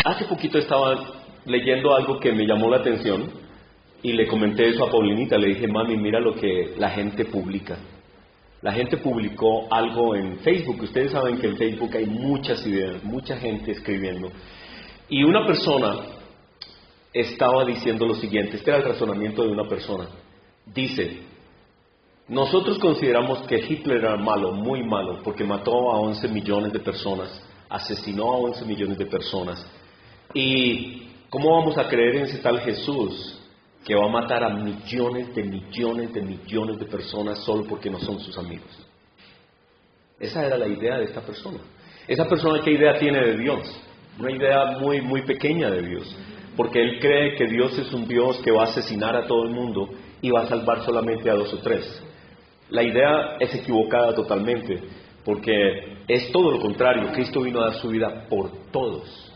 Hace poquito estaba leyendo algo que me llamó la atención y le comenté eso a Paulinita. Le dije, mami, mira lo que la gente publica. La gente publicó algo en Facebook. Ustedes saben que en Facebook hay muchas ideas, mucha gente escribiendo. Y una persona estaba diciendo lo siguiente, este era el razonamiento de una persona. Dice, nosotros consideramos que Hitler era malo, muy malo, porque mató a 11 millones de personas, asesinó a 11 millones de personas. ¿Y cómo vamos a creer en ese tal Jesús que va a matar a millones de personas solo porque no son sus amigos? Esa era la idea de esta persona. Esa persona, ¿qué idea tiene de Dios? Una idea muy, muy pequeña de Dios, porque él cree que Dios es un Dios que va a asesinar a todo el mundo y va a salvar solamente a 2 o 3. La idea es equivocada totalmente, porque es todo lo contrario. Cristo vino a dar su vida por todos.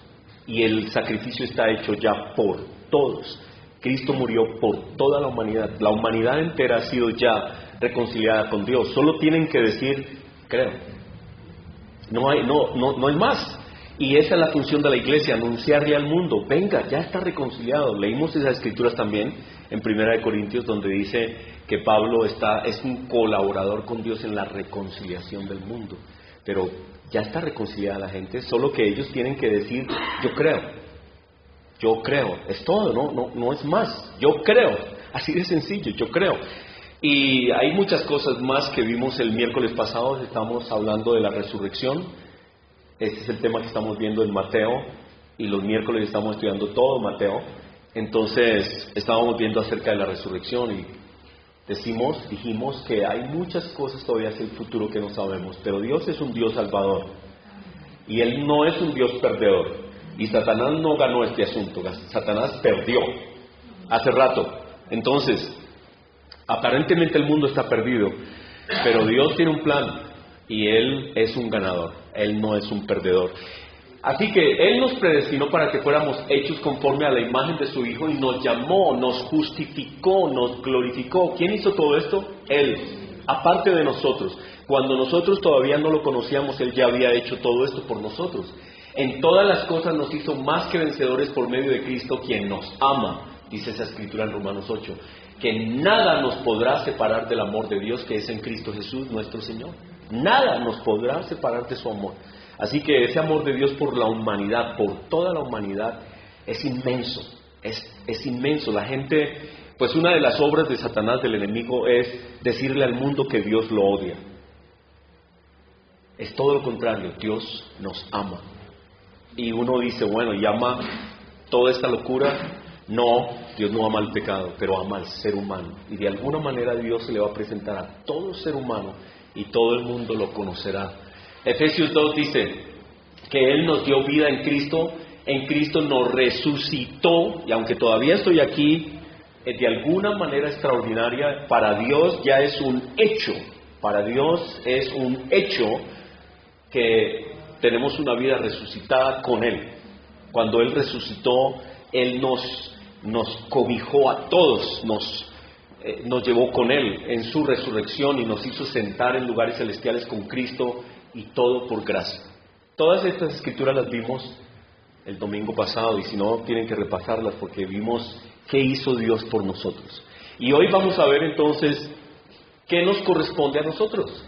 Y el sacrificio está hecho ya por todos. Cristo murió por toda la humanidad. La humanidad entera ha sido ya reconciliada con Dios. Solo tienen que decir, creo. No hay más. Y esa es la función de la iglesia, anunciarle al mundo, venga, ya está reconciliado. Leímos esas escrituras también en 1 Corintios, donde dice que Pablo es un colaborador con Dios en la reconciliación del mundo. Pero ya está reconciliada la gente, solo que ellos tienen que decir, yo creo, es todo, no es más, yo creo, así de sencillo, yo creo. Y hay muchas cosas más que vimos el miércoles pasado. Estamos hablando de la resurrección. Este es el tema que estamos viendo en Mateo, y los miércoles estamos estudiando todo Mateo. Entonces estábamos viendo acerca de la resurrección y dijimos que hay muchas cosas todavía hacia el futuro que no sabemos, pero Dios es un Dios salvador y Él no es un Dios perdedor. Y Satanás no ganó este asunto, Satanás perdió hace rato. Entonces, aparentemente el mundo está perdido, pero Dios tiene un plan y Él es un ganador, Él no es un perdedor. Así que Él nos predestinó para que fuéramos hechos conforme a la imagen de su Hijo, y nos llamó, nos justificó, nos glorificó. ¿Quién hizo todo esto? Él, aparte de nosotros. Cuando nosotros todavía no lo conocíamos, Él ya había hecho todo esto por nosotros. En todas las cosas nos hizo más que vencedores por medio de Cristo, quien nos ama. Dice esa escritura en Romanos 8, que nada nos podrá separar del amor de Dios que es en Cristo Jesús nuestro Señor. Nada nos podrá separar de su amor. Así que ese amor de Dios por la humanidad, por toda la humanidad, es inmenso, es inmenso. La gente, pues una de las obras de Satanás, del enemigo, es decirle al mundo que Dios lo odia. Es todo lo contrario, Dios nos ama. Y uno dice, bueno, ¿y ama toda esta locura? No, Dios no ama el pecado, pero ama al ser humano. Y de alguna manera Dios se le va a presentar a todo ser humano y todo el mundo lo conocerá. Efesios 2 dice que Él nos dio vida en Cristo nos resucitó, y aunque todavía estoy aquí, de alguna manera extraordinaria, para Dios ya es un hecho, para Dios es un hecho que tenemos una vida resucitada con Él. Cuando Él resucitó, Él nos cobijó a todos, nos llevó con Él en su resurrección y nos hizo sentar en lugares celestiales con Cristo, y todo por gracia. Todas estas escrituras las vimos el domingo pasado, y si no, tienen que repasarlas porque vimos qué hizo Dios por nosotros. Y hoy vamos a ver entonces qué nos corresponde a nosotros.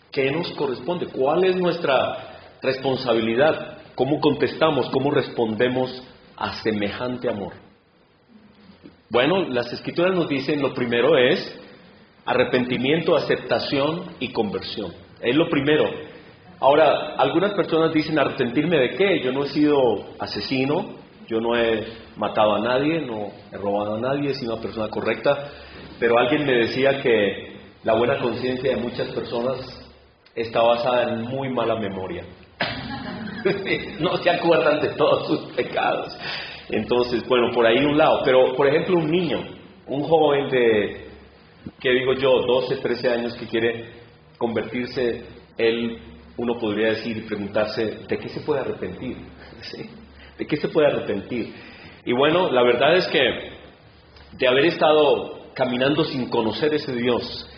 ¿Qué nos corresponde? ¿Cuál es nuestra responsabilidad? ¿Cómo contestamos? ¿Cómo respondemos a semejante amor? Bueno, las escrituras nos dicen, lo primero es arrepentimiento, aceptación y conversión. Es lo primero. Ahora, algunas personas dicen, ¿arrepentirme de qué? Yo no he sido asesino, yo no he matado a nadie, no he robado a nadie, he sido una persona correcta. Pero alguien me decía que la buena conciencia de muchas personas está basada en muy mala memoria. No se acuerdan de todos sus pecados. Entonces, bueno, por ahí un lado. Pero, por ejemplo, un niño, un joven de, ¿qué digo yo?, 12, 13 años que quiere convertirse, uno podría decir y preguntarse, ¿de qué se puede arrepentir? ¿Sí? ¿De qué se puede arrepentir? Y bueno, la verdad es que de haber estado caminando sin conocer ese Dios,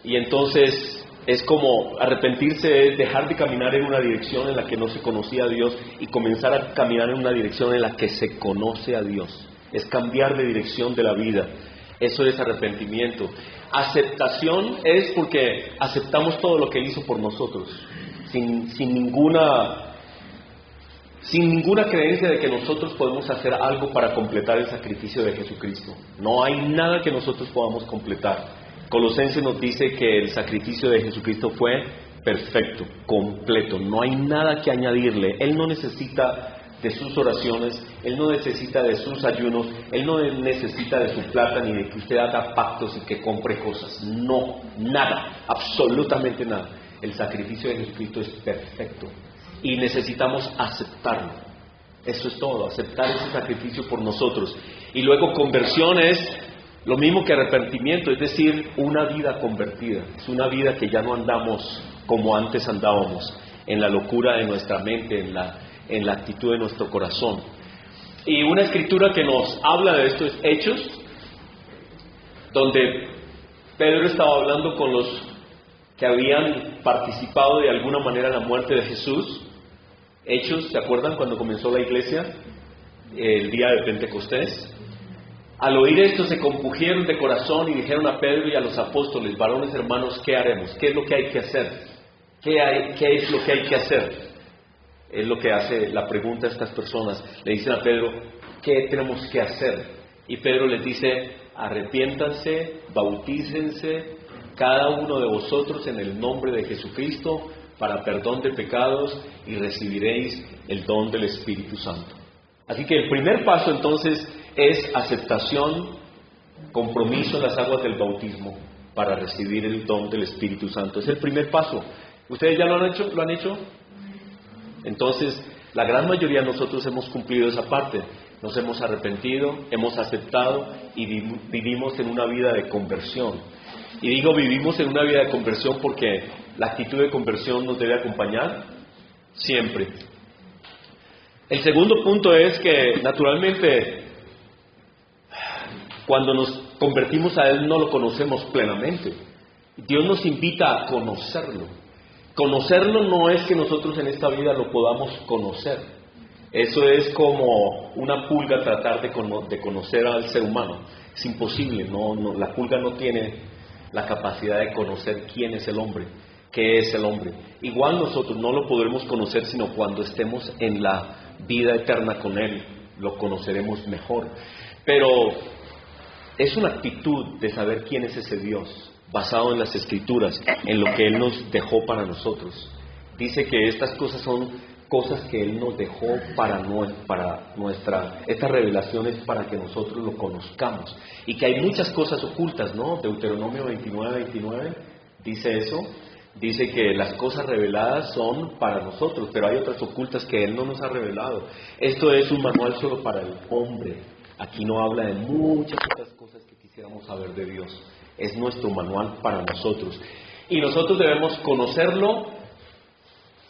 y entonces Es como arrepentirse, es dejar de caminar en una dirección en la que no se conocía a Dios y comenzar a caminar en una dirección en la que se conoce a Dios. Es cambiar de dirección de la vida. Eso es arrepentimiento. Aceptación es porque aceptamos todo lo que Él hizo por nosotros, sin ninguna creencia de que nosotros podemos hacer algo para completar el sacrificio de Jesucristo. No hay nada que nosotros podamos completar. Colosenses nos dice que el sacrificio de Jesucristo fue perfecto, completo. No hay nada que añadirle. Él no necesita de sus oraciones, Él no necesita de sus ayunos, Él no necesita de su plata ni de que usted haga pactos y que compre cosas. No, nada, absolutamente nada. El sacrificio de Jesucristo es perfecto y necesitamos aceptarlo. Eso es todo, aceptar ese sacrificio por nosotros. Y luego conversión es lo mismo que arrepentimiento, es decir, una vida convertida. Es una vida que ya no andamos como antes andábamos, en la locura de nuestra mente, en la actitud de nuestro corazón. Y una escritura que nos habla de esto es Hechos, donde Pedro estaba hablando con los que habían participado de alguna manera en la muerte de Jesús. Hechos, ¿se acuerdan cuando comenzó la iglesia? El día de Pentecostés. Al oír esto se compungieron de corazón y dijeron a Pedro y a los apóstoles: varones hermanos, ¿qué haremos? ¿Qué es lo que hay que hacer? ¿Qué es lo que hay que hacer? Es lo que hace la pregunta a estas personas. Le dicen a Pedro: ¿qué tenemos que hacer? Y Pedro les dice: arrepiéntanse, bautícense cada uno de vosotros en el nombre de Jesucristo para perdón de pecados y recibiréis el don del Espíritu Santo. Así que el primer paso entonces es aceptación, compromiso en las aguas del bautismo para recibir el don del Espíritu Santo. Es el primer paso. ¿Ustedes ya lo han hecho? ¿Lo han hecho? Entonces, la gran mayoría de nosotros hemos cumplido esa parte. Nos hemos arrepentido, hemos aceptado y vivimos en una vida de conversión. Y digo vivimos en una vida de conversión porque la actitud de conversión nos debe acompañar siempre. El segundo punto es que, naturalmente, cuando nos convertimos a Él no lo conocemos plenamente. Dios nos invita a conocerlo. Conocerlo no es que nosotros en esta vida lo podamos conocer. Eso es como una pulga tratar de conocer al ser humano. Es imposible, la pulga no tiene la capacidad de conocer quién es el hombre, qué es el hombre. Igual nosotros no lo podremos conocer sino cuando estemos en la vida eterna con Él, lo conoceremos mejor. Pero es una actitud de saber quién es ese Dios, basado en las Escrituras, en lo que Él nos dejó para nosotros. Dice que estas cosas son cosas que Él nos dejó esta revelación es para que nosotros lo conozcamos. Y que hay muchas cosas ocultas, ¿no? Deuteronomio 29 dice eso. Dice que las cosas reveladas son para nosotros, pero hay otras ocultas que Él no nos ha revelado. Esto es un manual solo para el hombre. Aquí no habla de muchas otras cosas que quisiéramos saber de Dios. Es nuestro manual para nosotros. Y nosotros debemos conocerlo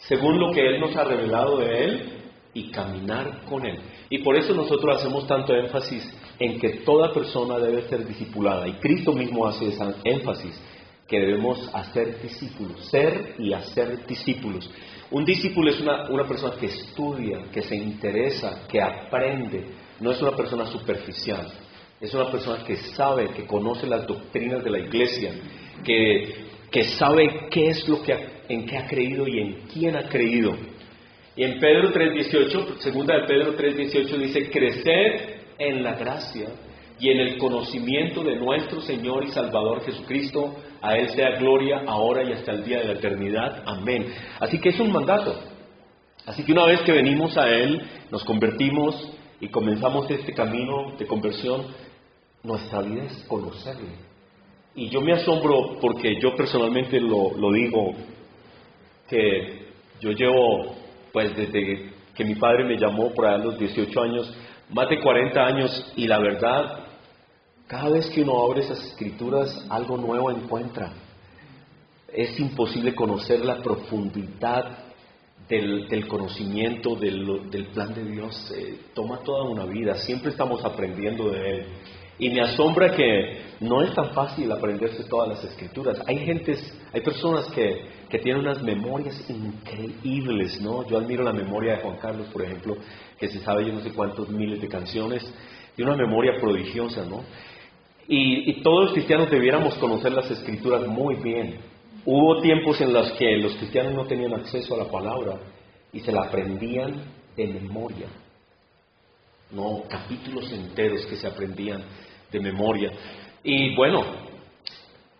según lo que Él nos ha revelado de Él y caminar con Él. Y por eso nosotros hacemos tanto énfasis en que toda persona debe ser discipulada. Y Cristo mismo hace ese énfasis, que debemos hacer discípulos, ser y hacer discípulos. Un discípulo es una persona que estudia, que se interesa, que aprende. No es una persona superficial. Es una persona que sabe, que conoce las doctrinas de la iglesia, que sabe qué es en qué ha creído y en quién ha creído. Y en Pedro 3:18, segunda de Pedro 3:18 dice: crecer en la gracia y en el conocimiento de nuestro Señor y Salvador Jesucristo. A Él sea gloria ahora y hasta el día de la eternidad. Amén. Así que es un mandato. Así que una vez que venimos a Él, nos convertimos y comenzamos este camino de conversión, nuestra vida es conocerle. Y yo me asombro porque yo personalmente lo digo, que yo llevo, pues desde que mi padre me llamó por allá a los 18 años, más de 40 años, y la verdad, cada vez que uno abre esas escrituras, algo nuevo encuentra. Es imposible conocer la profundidad del conocimiento del plan de Dios. Toma toda una vida, siempre estamos aprendiendo de Él. Y me asombra que no es tan fácil aprenderse todas las escrituras. Hay personas que tienen unas memorias increíbles, ¿no? Yo admiro la memoria de Juan Carlos, por ejemplo, que se sabe yo no sé cuántos miles de canciones, y una memoria prodigiosa, ¿no? Y todos los cristianos debiéramos conocer las escrituras muy bien. Hubo tiempos en los que los cristianos no tenían acceso a la palabra y se la aprendían de memoria. No, capítulos enteros que se aprendían de memoria. Y bueno,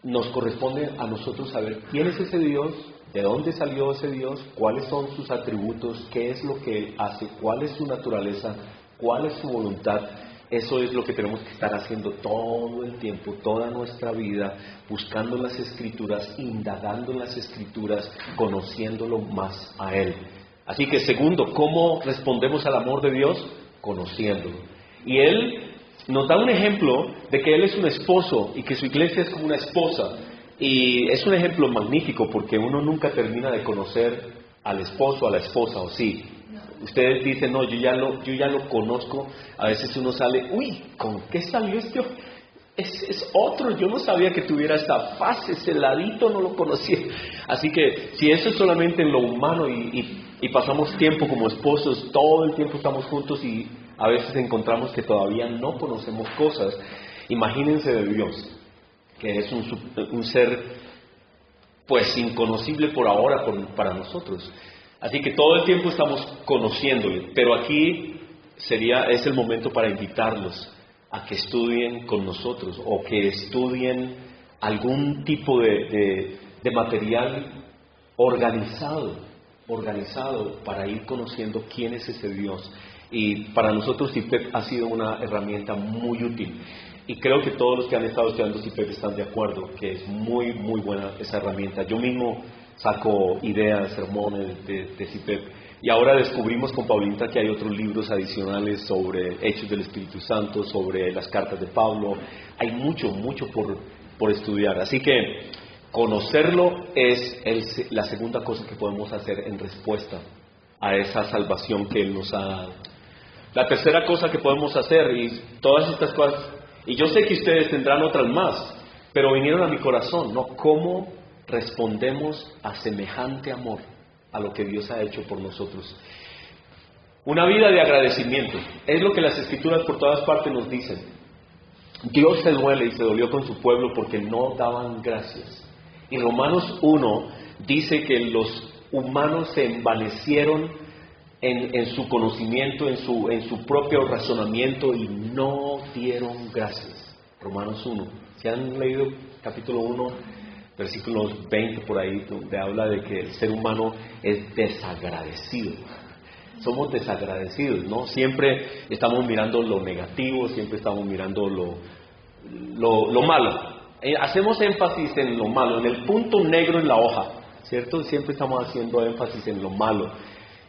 nos corresponde a nosotros saber quién es ese Dios, de dónde salió ese Dios, cuáles son sus atributos, qué es lo que Él hace, cuál es su naturaleza, cuál es su voluntad. Eso es lo que tenemos que estar haciendo todo el tiempo, toda nuestra vida, buscando las Escrituras, indagando en las Escrituras, conociéndolo más a Él. Así que segundo, ¿cómo respondemos al amor de Dios? Conociéndolo. Y Él nos da un ejemplo de que Él es un esposo y que su iglesia es como una esposa. Y es un ejemplo magnífico porque uno nunca termina de conocer al esposo, a la esposa, ¿o sí? Ustedes dicen, no, yo ya lo conozco. A veces uno sale, uy, ¿con qué salió este? Es otro, yo no sabía que tuviera esta fase, ese ladito no lo conocía. Así que si eso es solamente en lo humano y pasamos tiempo como esposos, todo el tiempo estamos juntos y a veces encontramos que todavía no conocemos cosas, imagínense de Dios, que es un ser pues inconocible por ahora para nosotros. Así que todo el tiempo estamos conociéndole, pero aquí es el momento para invitarlos a que estudien con nosotros o que estudien algún tipo de material organizado para ir conociendo quién es ese Dios. Y para nosotros CIPEP ha sido una herramienta muy útil. Y creo que todos los que han estado estudiando CIPEP están de acuerdo que es muy, muy buena esa herramienta. Yo mismo saco ideas, sermones de CIPEP. Y ahora descubrimos con Paulita que hay otros libros adicionales sobre Hechos del Espíritu Santo, sobre las cartas de Pablo. Hay mucho por estudiar. Así que conocerlo es la segunda cosa que podemos hacer en respuesta a esa salvación que Él nos ha dado. La tercera cosa que podemos hacer, y todas estas cosas, y yo sé que ustedes tendrán otras más, pero vinieron a mi corazón, ¿no? ¿Cómo respondemos a semejante amor a lo que Dios ha hecho por nosotros? Una vida de agradecimiento, es lo que las Escrituras por todas partes nos dicen. Dios se duele y se dolió con su pueblo porque no daban gracias. Y Romanos 1 dice que los humanos se envanecieron en su conocimiento, en su propio razonamiento y no dieron gracias. Romanos 1. ¿Se han leído capítulo 1, versículos 20 por ahí, donde habla de que el ser humano es desagradecido? Somos desagradecidos, ¿no? Siempre estamos mirando lo negativo, siempre estamos mirando lo malo. Hacemos énfasis en lo malo, en el punto negro en la hoja, ¿cierto? Siempre estamos haciendo énfasis en lo malo.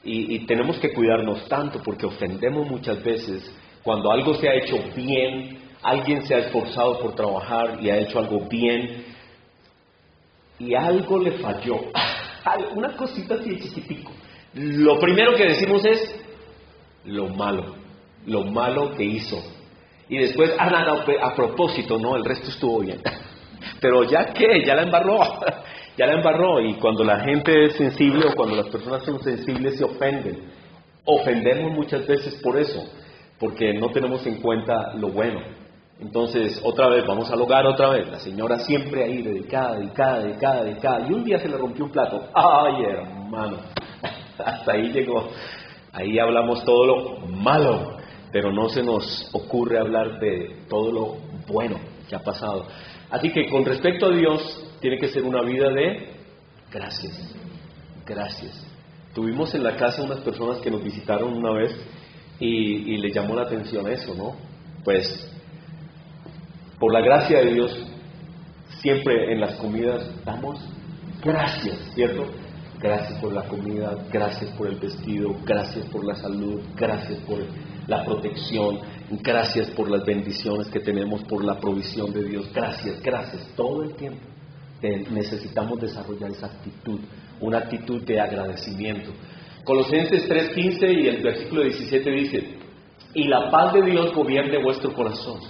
Y tenemos que cuidarnos tanto porque ofendemos muchas veces cuando algo se ha hecho bien, alguien se ha esforzado por trabajar y ha hecho algo bien y algo le falló, una cosita así de chiquitico. Lo primero que decimos es lo malo que hizo. Y después, a propósito, no, el resto estuvo bien. Pero ya la embarró. Y cuando la gente es sensible o cuando las personas son sensibles se ofenden. Ofendemos muchas veces por eso, porque no tenemos en cuenta lo bueno. Entonces, otra vez, vamos al hogar otra vez. La señora siempre ahí, dedicada. Y un día se le rompió un plato. ¡Ay, hermano! Hasta ahí llegó. Ahí hablamos todo lo malo, pero no se nos ocurre hablar de todo lo bueno que ha pasado. Así que con respecto a Dios, tiene que ser una vida de gracias. Tuvimos en la casa unas personas que nos visitaron una vez y les llamó la atención eso, ¿no? Pues, por la gracia de Dios, siempre en las comidas damos gracias, ¿cierto? Gracias por la comida, gracias por el vestido, gracias por la salud, gracias por la protección, gracias por las bendiciones que tenemos, por la provisión de Dios, gracias, todo el tiempo. Necesitamos desarrollar esa actitud, una actitud de agradecimiento. Colosenses 3:15 y el versículo 17 dice: y la paz de Dios gobierne vuestro corazón.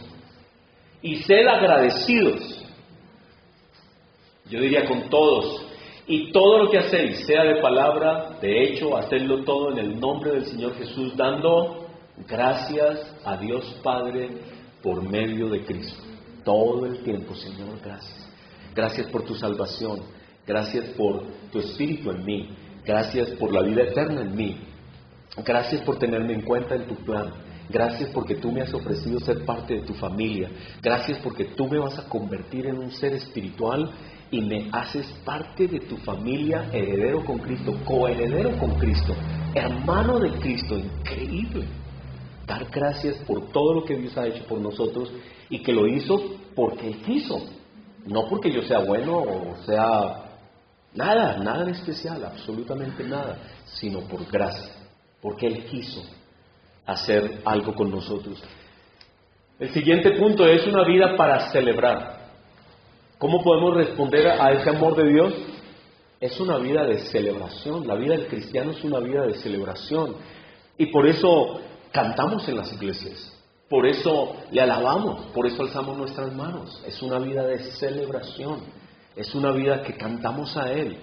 y sed agradecidos. Yo diría con todos. Y todo lo que hacéis, sea de palabra, de hecho, hacedlo todo en el nombre del Señor Jesús, dando gracias a Dios Padre por medio de Cristo. Todo el tiempo, Señor, gracias. Gracias por tu salvación. Gracias por tu Espíritu en mí. Gracias por la vida eterna en mí. Gracias por tenerme en cuenta en tu plan. Gracias porque tú me has ofrecido ser parte de tu familia. Gracias porque tú me vas a convertir en un ser espiritual y me haces parte de tu familia, heredero con Cristo, coheredero con Cristo, hermano de Cristo. Increíble. Dar gracias por todo lo que Dios ha hecho por nosotros y que lo hizo porque Él quiso. No porque yo sea bueno o sea nada en especial, absolutamente nada, sino por gracia, porque Él quiso hacer algo con nosotros. El siguiente punto es una vida para celebrar. ¿Cómo podemos responder a ese amor de Dios? Es una vida de celebración. La vida del cristiano es una vida de celebración. Y por eso cantamos en las iglesias. Por eso le alabamos. Por eso alzamos nuestras manos. Es una vida de celebración. Es una vida que cantamos a Él.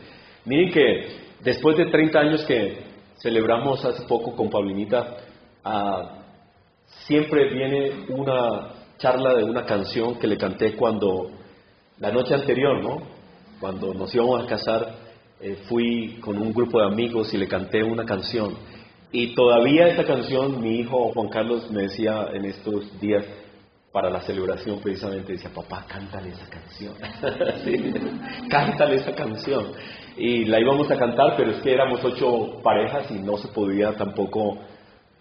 Miren que después de 30 años que celebramos hace poco con Paulinita, siempre viene una charla de una canción que le canté cuando la noche anterior, ¿no? Cuando nos íbamos a casar, fui con un grupo de amigos y le canté una canción. Y todavía esa canción, mi hijo Juan Carlos me decía en estos días, para la celebración precisamente, decía, papá, cántale esa canción. Sí, cántale esa canción. Y la íbamos a cantar, pero es que éramos 8 parejas y no se podía tampoco,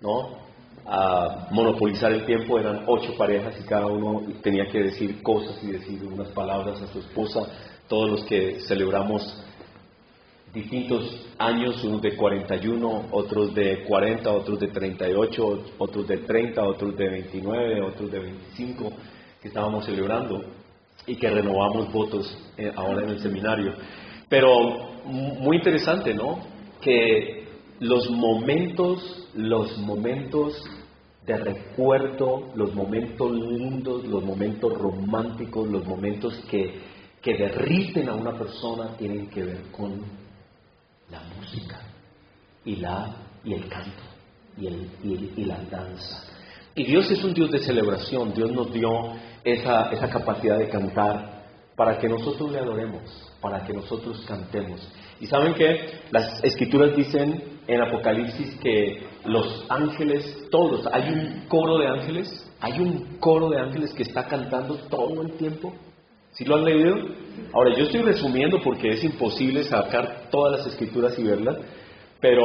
¿no?, a monopolizar el tiempo. Eran 8 parejas y cada uno tenía que decir cosas y decir unas palabras a su esposa. Todos los que celebramos distintos años, unos de 41, otros de 40, otros de 38, otros de 30, otros de 29, otros de 25, que estábamos celebrando y que renovamos votos ahora en el seminario. Pero muy interesante, ¿no?, que los momentos de recuerdo, los momentos lindos, los momentos románticos, los momentos que derriten a una persona tienen que ver con la música y el canto y la danza. Y Dios es un Dios de celebración. Dios nos dio esa capacidad de cantar para que nosotros le adoremos, para que nosotros cantemos. Y saben que las escrituras dicen en Apocalipsis que los ángeles, todos, hay un coro de ángeles que está cantando todo el tiempo. ¿Sí lo han leído? Ahora, yo estoy resumiendo porque es imposible sacar todas las escrituras y verlas, pero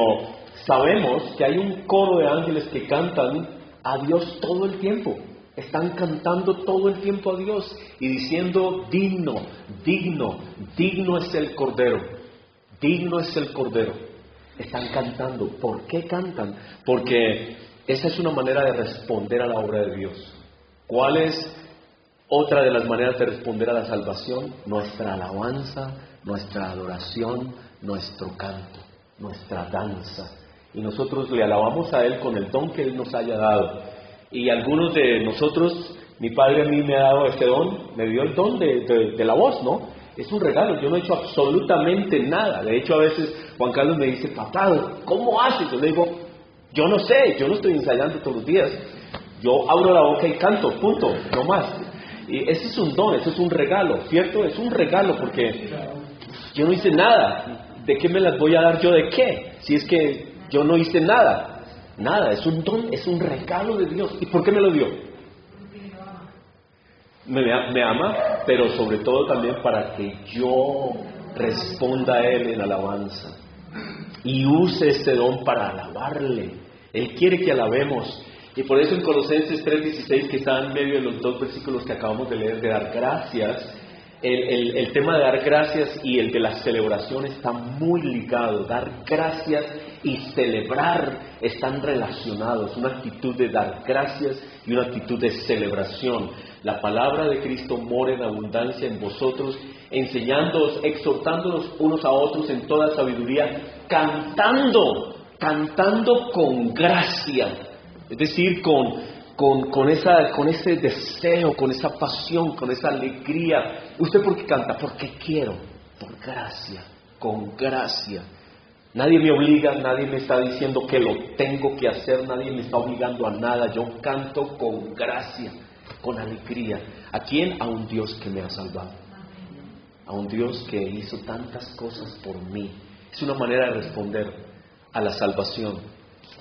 sabemos que hay un coro de ángeles que cantan a Dios todo el tiempo. Están cantando todo el tiempo a Dios y diciendo, digno, digno, digno es el Cordero, digno es el Cordero. Están cantando. ¿Por qué cantan? Porque esa es una manera de responder a la obra de Dios. ¿Cuál es otra de las maneras de responder a la salvación? Nuestra alabanza, nuestra adoración, nuestro canto, nuestra danza. Y nosotros le alabamos a Él con el don que Él nos haya dado. Y algunos de nosotros, mi padre a mí me ha dado este don, me dio el don de la voz, ¿no? Es un regalo, yo no he hecho absolutamente nada. De hecho, a veces Juan Carlos me dice, papá, ¿cómo haces? Yo le digo, yo no sé, yo no estoy ensayando todos los días. Yo abro la boca y canto, punto, no más. Y ese es un don, ese es un regalo, ¿cierto? Es un regalo porque yo no hice nada. ¿De qué me las voy a dar yo de qué? Si es que yo no hice nada. Nada, es un don, es un regalo de Dios. ¿Y por qué me lo dio? Me ama, pero sobre todo también para que yo responda a Él en alabanza y use este don para alabarle. Él quiere que alabemos. Y por eso en Colosenses 3:16, que está en medio de los 2 versículos que acabamos de leer, de dar gracias, el tema de dar gracias y el de la celebración está muy ligado. Dar gracias y celebrar están relacionados. Una actitud de dar gracias y una actitud de celebración. La palabra de Cristo mora en abundancia en vosotros, enseñándoos, exhortándonos unos a otros en toda sabiduría, cantando con gracia. Es decir, con ese deseo, con esa pasión, con esa alegría. ¿Usted por qué canta? Porque quiero, por gracia, con gracia. Nadie me obliga, nadie me está diciendo que lo tengo que hacer, nadie me está obligando a nada. Yo canto con gracia, con alegría. ¿A quién? A un Dios que me ha salvado. A un Dios que hizo tantas cosas por mí. Es una manera de responder a la salvación.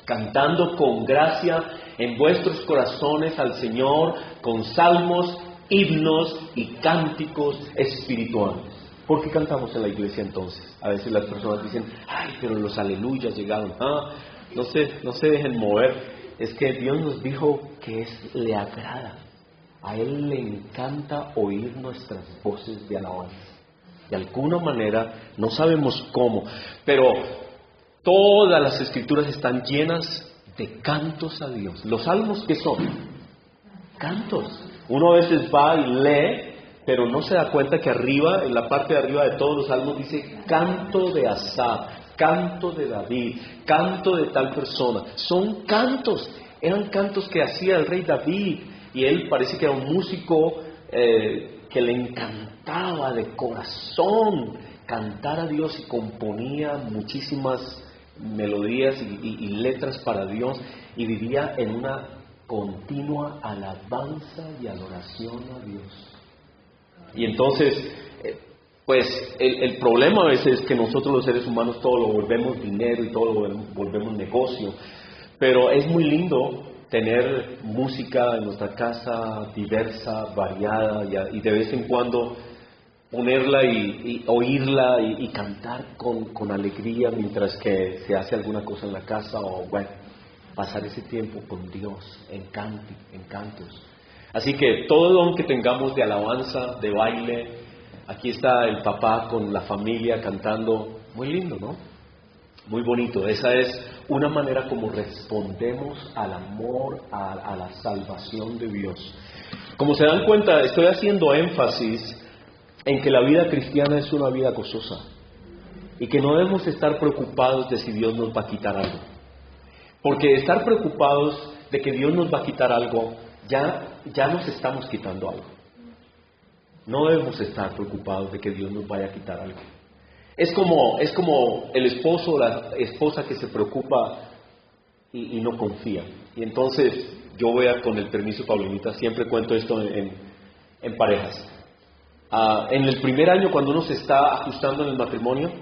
Cantando con gracia en vuestros corazones al Señor, con salmos, himnos y cánticos espirituales. ¿Por qué cantamos en la iglesia entonces? A veces las personas dicen, ay, pero los aleluyas llegaron. No se dejen mover. Es que Dios nos dijo que le agrada. A Él le encanta oír nuestras voces de alabanza. De alguna manera, no sabemos cómo, pero todas las escrituras están llenas de cantos a Dios. ¿Los salmos qué son? Cantos. Uno a veces va y lee, pero no se da cuenta que arriba, en la parte de arriba de todos los salmos dice canto de Asaf, canto de David, canto de tal persona. Son cantos, eran cantos que hacía el rey David, y él parece que era un músico que le encantaba de corazón cantar a Dios, y componía muchísimas melodías y letras para Dios, y vivía en una continua alabanza y adoración a Dios. Y entonces, pues el problema a veces es que nosotros los seres humanos todo lo volvemos dinero y todo lo volvemos negocio, pero es muy lindo tener música en nuestra casa diversa, variada, y de vez en cuando ponerla y oírla y cantar con alegría mientras que se hace alguna cosa en la casa, o bueno, pasar ese tiempo con Dios en cantos. Así que todo don que tengamos de alabanza, de baile, aquí está el papá con la familia cantando, muy lindo, ¿no? Muy bonito. Esa es una manera como respondemos al amor, a la salvación de Dios. Como se dan cuenta, estoy haciendo énfasis en que la vida cristiana es una vida gozosa y que no debemos estar preocupados de si Dios nos va a quitar algo. Porque estar preocupados de que Dios nos va a quitar algo, ya nos estamos quitando algo. No debemos estar preocupados de que Dios nos vaya a quitar algo. Es como el esposo o la esposa que se preocupa y no confía. Y entonces, yo voy con el permiso de Paulinita, siempre cuento esto en parejas. En el primer año, cuando uno se está ajustando en el matrimonio,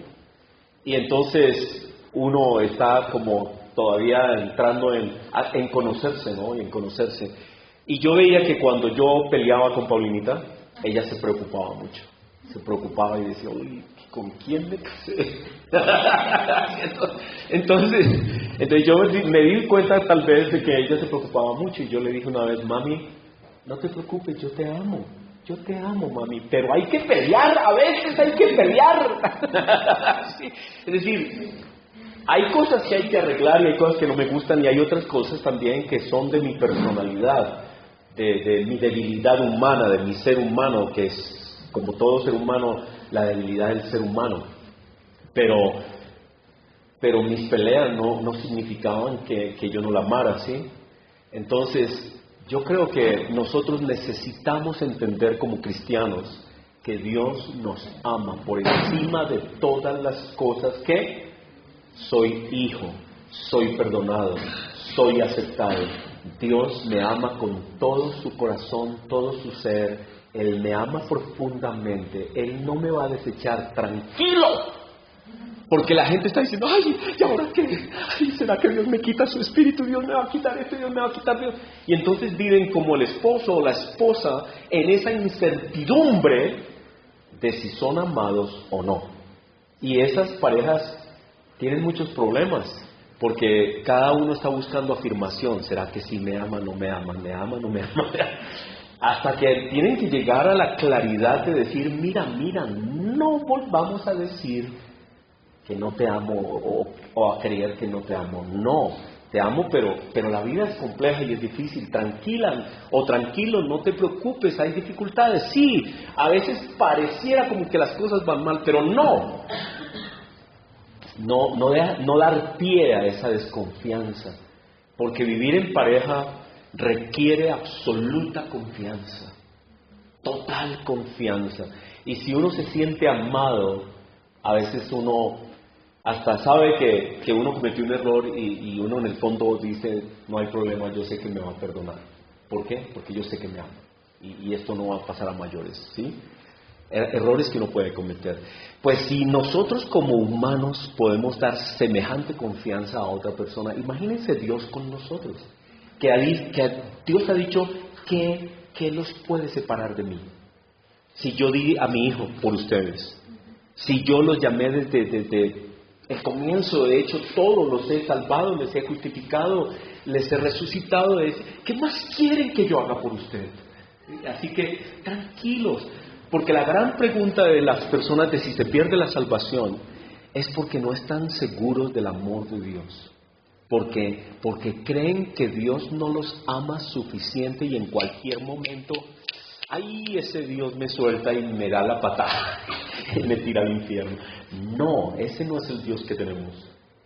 y entonces uno está como todavía entrando en conocerse, ¿no? Y en conocerse. Y yo veía que cuando yo peleaba con Paulinita, ella se preocupaba mucho. Se preocupaba y decía, uy, ¿con quién me casé? entonces yo me di cuenta tal vez de que ella se preocupaba mucho, y yo le dije una vez, mami, no te preocupes, yo te amo, mami, pero hay que pelear, a veces hay que pelear. Sí. Es decir, hay cosas que hay que arreglar y hay cosas que no me gustan, y hay otras cosas también que son de mi personalidad, de mi debilidad humana, de mi ser humano, que es, como todo ser humano, la debilidad del ser humano. Pero mis peleas no significaban que yo no la amara, ¿sí? Entonces, yo creo que nosotros necesitamos entender como cristianos que Dios nos ama por encima de todas las cosas. Que soy hijo, soy perdonado, soy aceptado. Dios me ama con todo su corazón, todo su ser. Él me ama profundamente. Él no me va a desechar, tranquilo. Porque la gente está diciendo, ay, ¿y ahora qué? Ay, ¿será que Dios me quita su espíritu? Dios me va a quitar esto, Dios me va a quitar Dios. Y entonces viven como el esposo o la esposa en esa incertidumbre de si son amados o no. Y esas parejas tienen muchos problemas, porque cada uno está buscando afirmación. ¿Será que sí me ama, no me ama, me ama, no me ama? Hasta que tienen que llegar a la claridad de decir, mira, no volvamos a decir que no te amo o a creer que no te amo. No, te amo, pero la vida es compleja y es difícil. Tranquila o tranquilo, no te preocupes, hay dificultades. Sí, a veces pareciera como que las cosas van mal, pero no dar pie a esa desconfianza, porque vivir en pareja requiere absoluta confianza, total confianza. Y si uno se siente amado, a veces uno hasta sabe que uno cometió un error y uno en el fondo dice, no hay problema, yo sé que me va a perdonar. ¿Por qué? Porque yo sé que me ama y esto no va a pasar a mayores, ¿sí? Errores que uno puede cometer. Pues si nosotros como humanos podemos dar semejante confianza a otra persona, imagínense Dios con nosotros, que Dios ha dicho que los puede separar de mí. Si yo di a mi hijo por ustedes, si yo los llamé desde el comienzo, de hecho todos los he salvado, les he justificado, les he resucitado, ¿qué más quieren que yo haga por ustedes? Así que tranquilos, porque la gran pregunta de las personas de si se pierde la salvación es porque no están seguros del amor de Dios, porque creen que Dios no los ama suficiente y en cualquier momento, ¡ay! Ese Dios me suelta y me da la patada y me tira al infierno. No, ese no es el Dios que tenemos.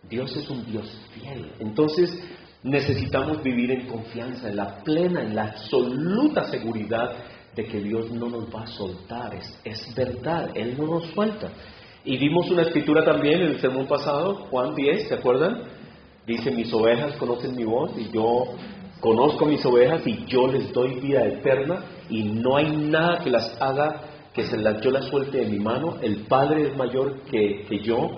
Dios es un Dios fiel. Entonces necesitamos vivir en confianza, en la plena, en la absoluta seguridad de que Dios no nos va a soltar. Es verdad, Él no nos suelta. Y vimos una escritura también en el sermón pasado, Juan 10, ¿se acuerdan? Dice, mis ovejas conocen mi voz y yo conozco mis ovejas y yo les doy vida eterna y no hay nada que las haga que yo las suelte de mi mano. El Padre es mayor que yo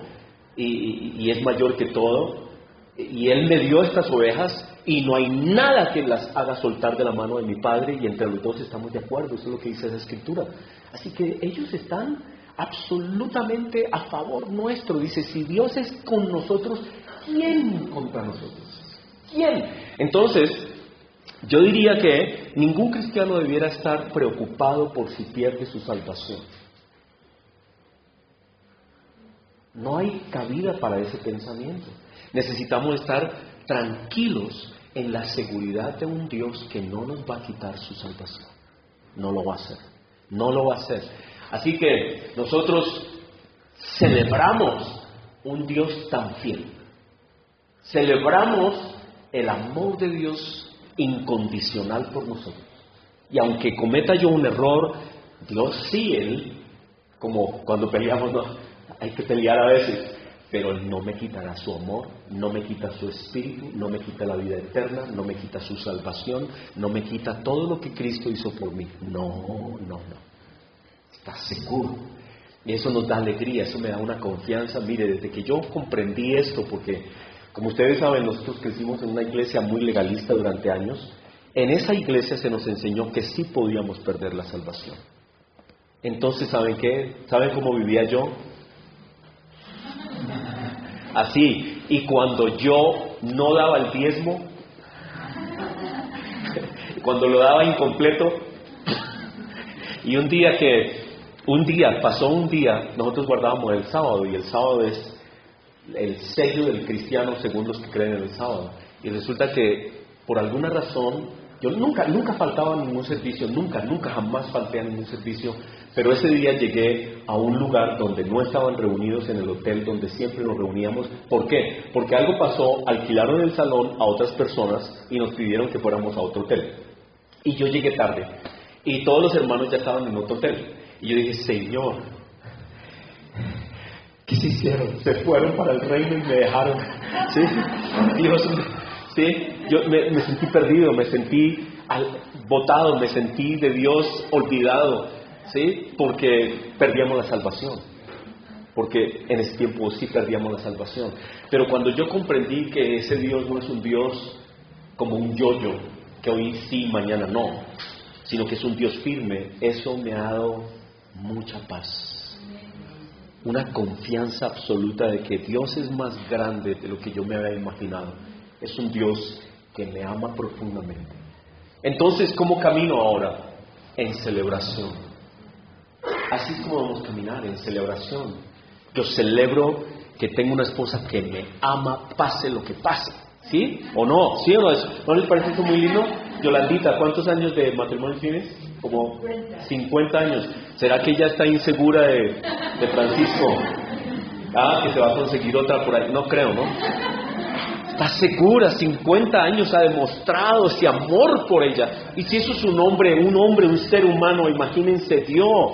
y es mayor que todo y Él me dio estas ovejas y no hay nada que las haga soltar de la mano de mi Padre, y entre los dos estamos de acuerdo. Eso es lo que dice esa escritura. Así que ellos están absolutamente a favor nuestro. Dice, si Dios es con nosotros, ¿quién contra nosotros? ¿Quién? Entonces, yo diría que ningún cristiano debiera estar preocupado por si pierde su salvación. No hay cabida para ese pensamiento. Necesitamos estar tranquilos en la seguridad de un Dios que no nos va a quitar su salvación. No lo va a hacer. No lo va a hacer. Así que nosotros celebramos un Dios tan fiel. Celebramos el amor de Dios incondicional por nosotros. Y aunque cometa yo un error, Dios sí, Él, como cuando peleamos, no, hay que pelear a veces, pero Él no me quitará su amor, no me quita su espíritu, no me quita la vida eterna, no me quita su salvación, no me quita todo lo que Cristo hizo por mí. No. Está seguro. Y eso nos da alegría, eso me da una confianza. Mire, desde que yo comprendí esto, porque como ustedes saben, nosotros crecimos en una iglesia muy legalista durante años. En esa iglesia se nos enseñó que sí podíamos perder la salvación. Entonces, ¿saben qué? ¿Saben cómo vivía yo? Así. Y cuando yo no daba el diezmo, cuando lo daba incompleto, y un día pasó un día, nosotros guardábamos el sábado, y el sábado es el sello del cristiano según los que creen en el sábado. Y resulta que por alguna razón, yo nunca faltaba a ningún servicio, nunca jamás falté a ningún servicio, pero ese día llegué a un lugar donde no estaban reunidos en el hotel donde siempre nos reuníamos. ¿Por qué? Porque algo pasó, alquilaron el salón a otras personas y nos pidieron que fuéramos a otro hotel. Y yo llegué tarde, y todos los hermanos ya estaban en otro hotel. Y yo dije, Señor, ¿qué se hicieron? Se fueron para el reino y me dejaron. ¿Sí? Dios, ¿sí? Yo me sentí perdido, me sentí botado, me sentí de Dios olvidado, ¿sí? Porque perdíamos la salvación. Porque en ese tiempo sí perdíamos la salvación. Pero cuando yo comprendí que ese Dios no es un Dios como un yo-yo, que hoy sí, mañana no, sino que es un Dios firme, eso me ha dado mucha paz. Una confianza absoluta de que Dios es más grande de lo que yo me había imaginado. Es un Dios que me ama profundamente. Entonces, ¿cómo camino ahora? En celebración. Así es como vamos a caminar, en celebración. Yo celebro que tengo una esposa que me ama, pase lo que pase. ¿Sí? ¿O no? ¿Sí o no? ¿No les parece eso muy lindo? Yolandita, ¿cuántos años de matrimonio tienes? Como 50 años. ¿Será que ella está insegura de Francisco? Que se va a conseguir otra por ahí. No creo, ¿no? Está segura, 50 años ha demostrado ese amor por ella. Y si eso es un hombre, un ser humano, imagínense Dios,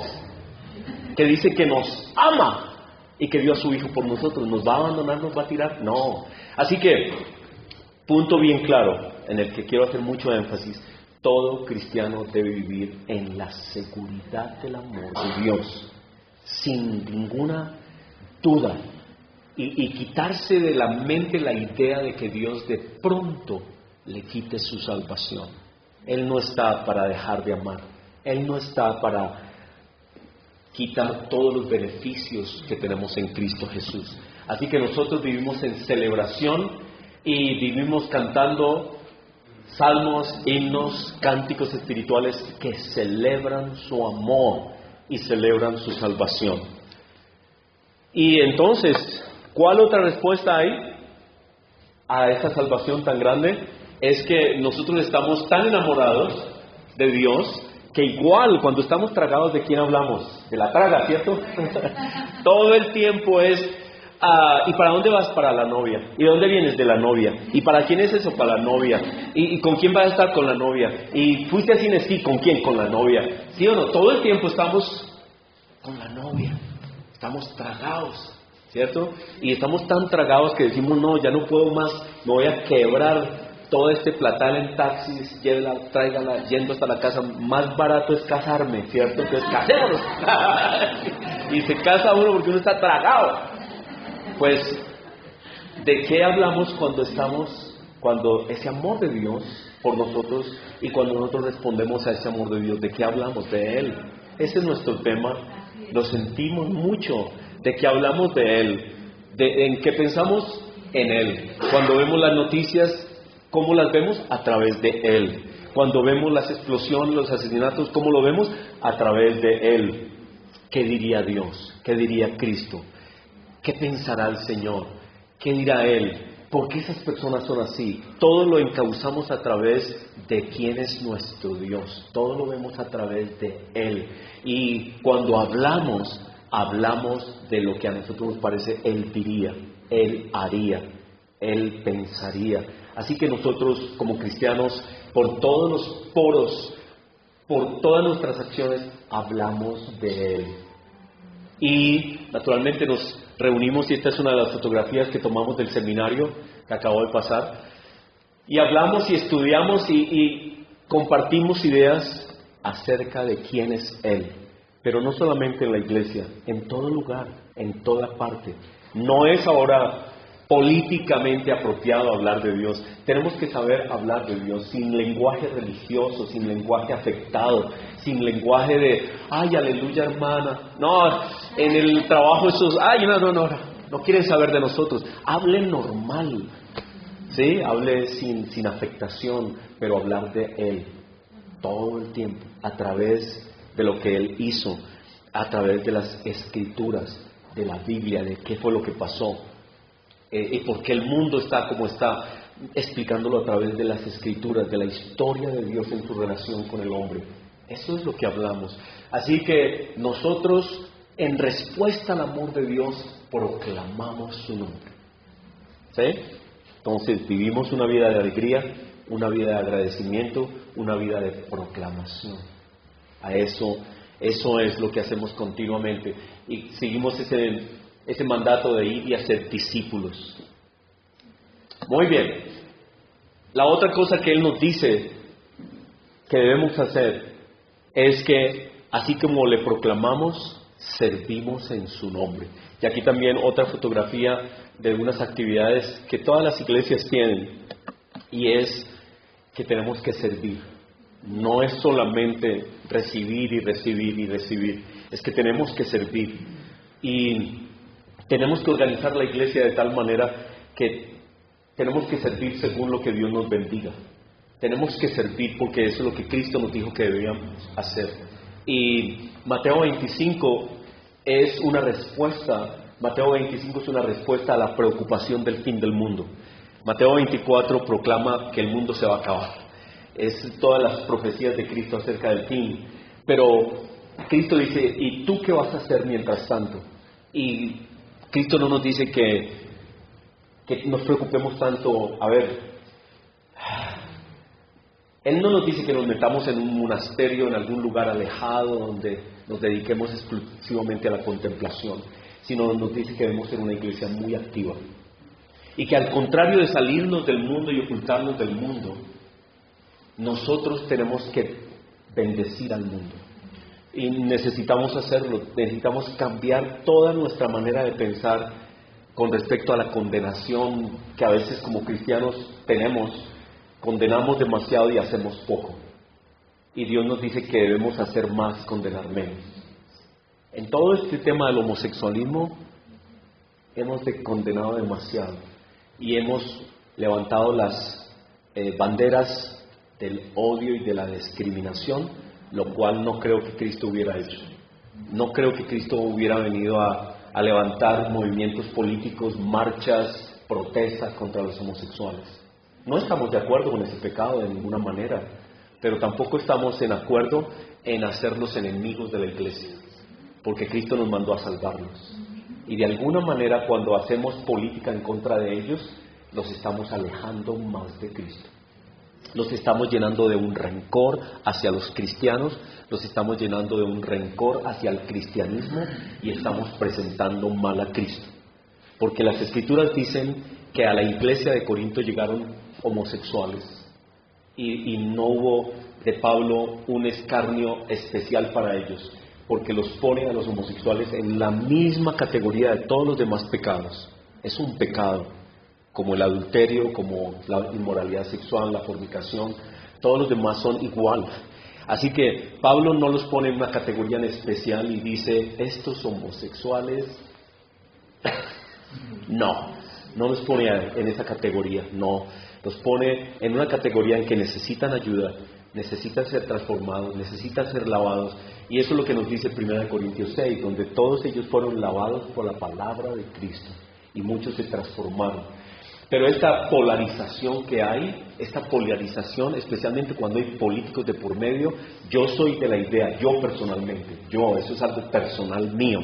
que dice que nos ama y que dio a su Hijo por nosotros. ¿Nos va a abandonar, nos va a tirar? No. Así que, punto bien claro, en el que quiero hacer mucho énfasis: todo cristiano debe vivir en la seguridad del amor de Dios, sin ninguna duda. Y quitarse de la mente la idea de que Dios de pronto le quite su salvación. Él no está para dejar de amar. Él no está para quitar todos los beneficios que tenemos en Cristo Jesús. Así que nosotros vivimos en celebración y vivimos cantando salmos, himnos, cánticos espirituales que celebran su amor y celebran su salvación. Y entonces, ¿cuál otra respuesta hay a esta salvación tan grande? Es que nosotros estamos tan enamorados de Dios que igual cuando estamos tragados, ¿de quién hablamos? De la traga, ¿cierto? Todo el tiempo es, ¿y para dónde vas? Para la novia. ¿Y de dónde vienes? De la novia. ¿Y para quién es eso? Para la novia. ¿Y con quién vas a estar? Con la novia. ¿Y fuiste a cine? Sí, ¿con quién? Con la novia. ¿Sí o no? Todo el tiempo estamos con la novia. Estamos tragados, ¿cierto? Y estamos tan tragados que decimos, no, ya no puedo más, me voy a quebrar todo este platal en taxis, llévela, tráigala, yendo hasta la casa. Más barato es casarme, ¿cierto? Entonces, casémonos. Y se casa uno porque uno está tragado. Pues, ¿de qué hablamos cuando ese amor de Dios por nosotros y cuando nosotros respondemos a ese amor de Dios? ¿De qué hablamos? De Él. Ese es nuestro tema. Lo sentimos mucho. ¿De qué hablamos? De Él. ¿En qué pensamos? En Él. Cuando vemos las noticias, ¿cómo las vemos? A través de Él. Cuando vemos las explosiones, los asesinatos, ¿cómo lo vemos? A través de Él. ¿Qué diría Dios? ¿Qué diría Cristo? ¿Qué pensará el Señor? ¿Qué dirá Él? ¿Por qué esas personas son así? Todo lo encauzamos a través de quién es nuestro Dios. Todo lo vemos a través de Él. Y cuando hablamos de lo que a nosotros nos parece Él diría, Él haría, Él pensaría. Así que nosotros como cristianos, por todos los poros, por todas nuestras acciones, hablamos de Él. Y naturalmente nos reunimos, y esta es una de las fotografías que tomamos del seminario que acabó de pasar, y hablamos y estudiamos y compartimos ideas acerca de quién es Él, pero no solamente en la iglesia, en todo lugar, en toda parte. No es ahora políticamente apropiado hablar de Dios. Tenemos que saber hablar de Dios sin lenguaje religioso, sin lenguaje afectado, sin lenguaje de, ay, aleluya, hermana. No, en el trabajo esos, ay, no quieren saber de nosotros. Hable normal, ¿sí? Hable sin afectación, pero hablar de Él todo el tiempo, a través de lo que Él hizo, a través de las Escrituras, de la Biblia, de qué fue lo que pasó. Y por qué el mundo está como está, explicándolo a través de las Escrituras, de la historia de Dios en su relación con el hombre. Eso es lo que hablamos. Así que nosotros, en respuesta al amor de Dios, proclamamos su nombre. ¿Sí? Entonces vivimos una vida de alegría, una vida de agradecimiento, una vida de proclamación. Eso es lo que hacemos continuamente. Y seguimos ese mandato de ir y hacer discípulos. Muy bien. La otra cosa que Él nos dice que debemos hacer es que, así como le proclamamos, servimos en su nombre. Y aquí también otra fotografía de algunas actividades que todas las iglesias tienen, y es que tenemos que servir. No es solamente recibir y recibir y recibir, es que tenemos que servir. Y tenemos que organizar la iglesia de tal manera que tenemos que servir según lo que Dios nos bendiga. Tenemos que servir porque eso es lo que Cristo nos dijo que debíamos hacer. Y Mateo 25 es una respuesta. Mateo 25 es una respuesta a la preocupación del fin del mundo. Mateo 24 proclama que el mundo se va a acabar. Es todas las profecías de Cristo acerca del fin. Pero Cristo dice, ¿y tú qué vas a hacer mientras tanto? Y Cristo no nos dice que que nos preocupemos tanto. A ver, Él no nos dice que nos metamos en un monasterio, en algún lugar alejado, donde nos dediquemos exclusivamente a la contemplación, sino nos dice que debemos ser una iglesia muy activa. Y que al contrario de salirnos del mundo y ocultarnos del mundo, nosotros tenemos que bendecir al mundo. Y necesitamos hacerlo, necesitamos cambiar toda nuestra manera de pensar con respecto a la condenación que a veces como cristianos tenemos. Condenamos demasiado y hacemos poco. Y Dios nos dice que debemos hacer más, condenar menos. En todo este tema del homosexualismo hemos condenado demasiado y hemos levantado las banderas del odio y de la discriminación, lo cual no creo que Cristo hubiera hecho. No creo que Cristo hubiera venido a levantar movimientos políticos, marchas, protestas contra los homosexuales. No estamos de acuerdo con ese pecado de ninguna manera, pero tampoco estamos en acuerdo en hacerlos enemigos de la iglesia, porque Cristo nos mandó a salvarlos. Y de alguna manera, cuando hacemos política en contra de ellos, los estamos alejando más de Cristo. Los estamos llenando de un rencor hacia los cristianos, los estamos llenando de un rencor hacia el cristianismo y estamos presentando mal a Cristo. Porque las Escrituras dicen que a la iglesia de Corinto llegaron homosexuales y no hubo de Pablo un escarnio especial para ellos, porque los pone a los homosexuales en la misma categoría de todos los demás pecados. Es un pecado, como el adulterio, como la inmoralidad sexual, la fornicación, todos los demás son igual. Así que Pablo no los pone en una categoría en especial y dice, estos homosexuales, no los pone en esa categoría, no, los pone en una categoría en que necesitan ayuda, necesitan ser transformados, necesitan ser lavados, y eso es lo que nos dice 1 Corintios 6, donde todos ellos fueron lavados por la palabra de Cristo, y muchos se transformaron. Pero esta polarización que hay, esta polarización, especialmente cuando hay políticos de por medio, yo soy de la idea, yo personalmente, eso es algo personal mío,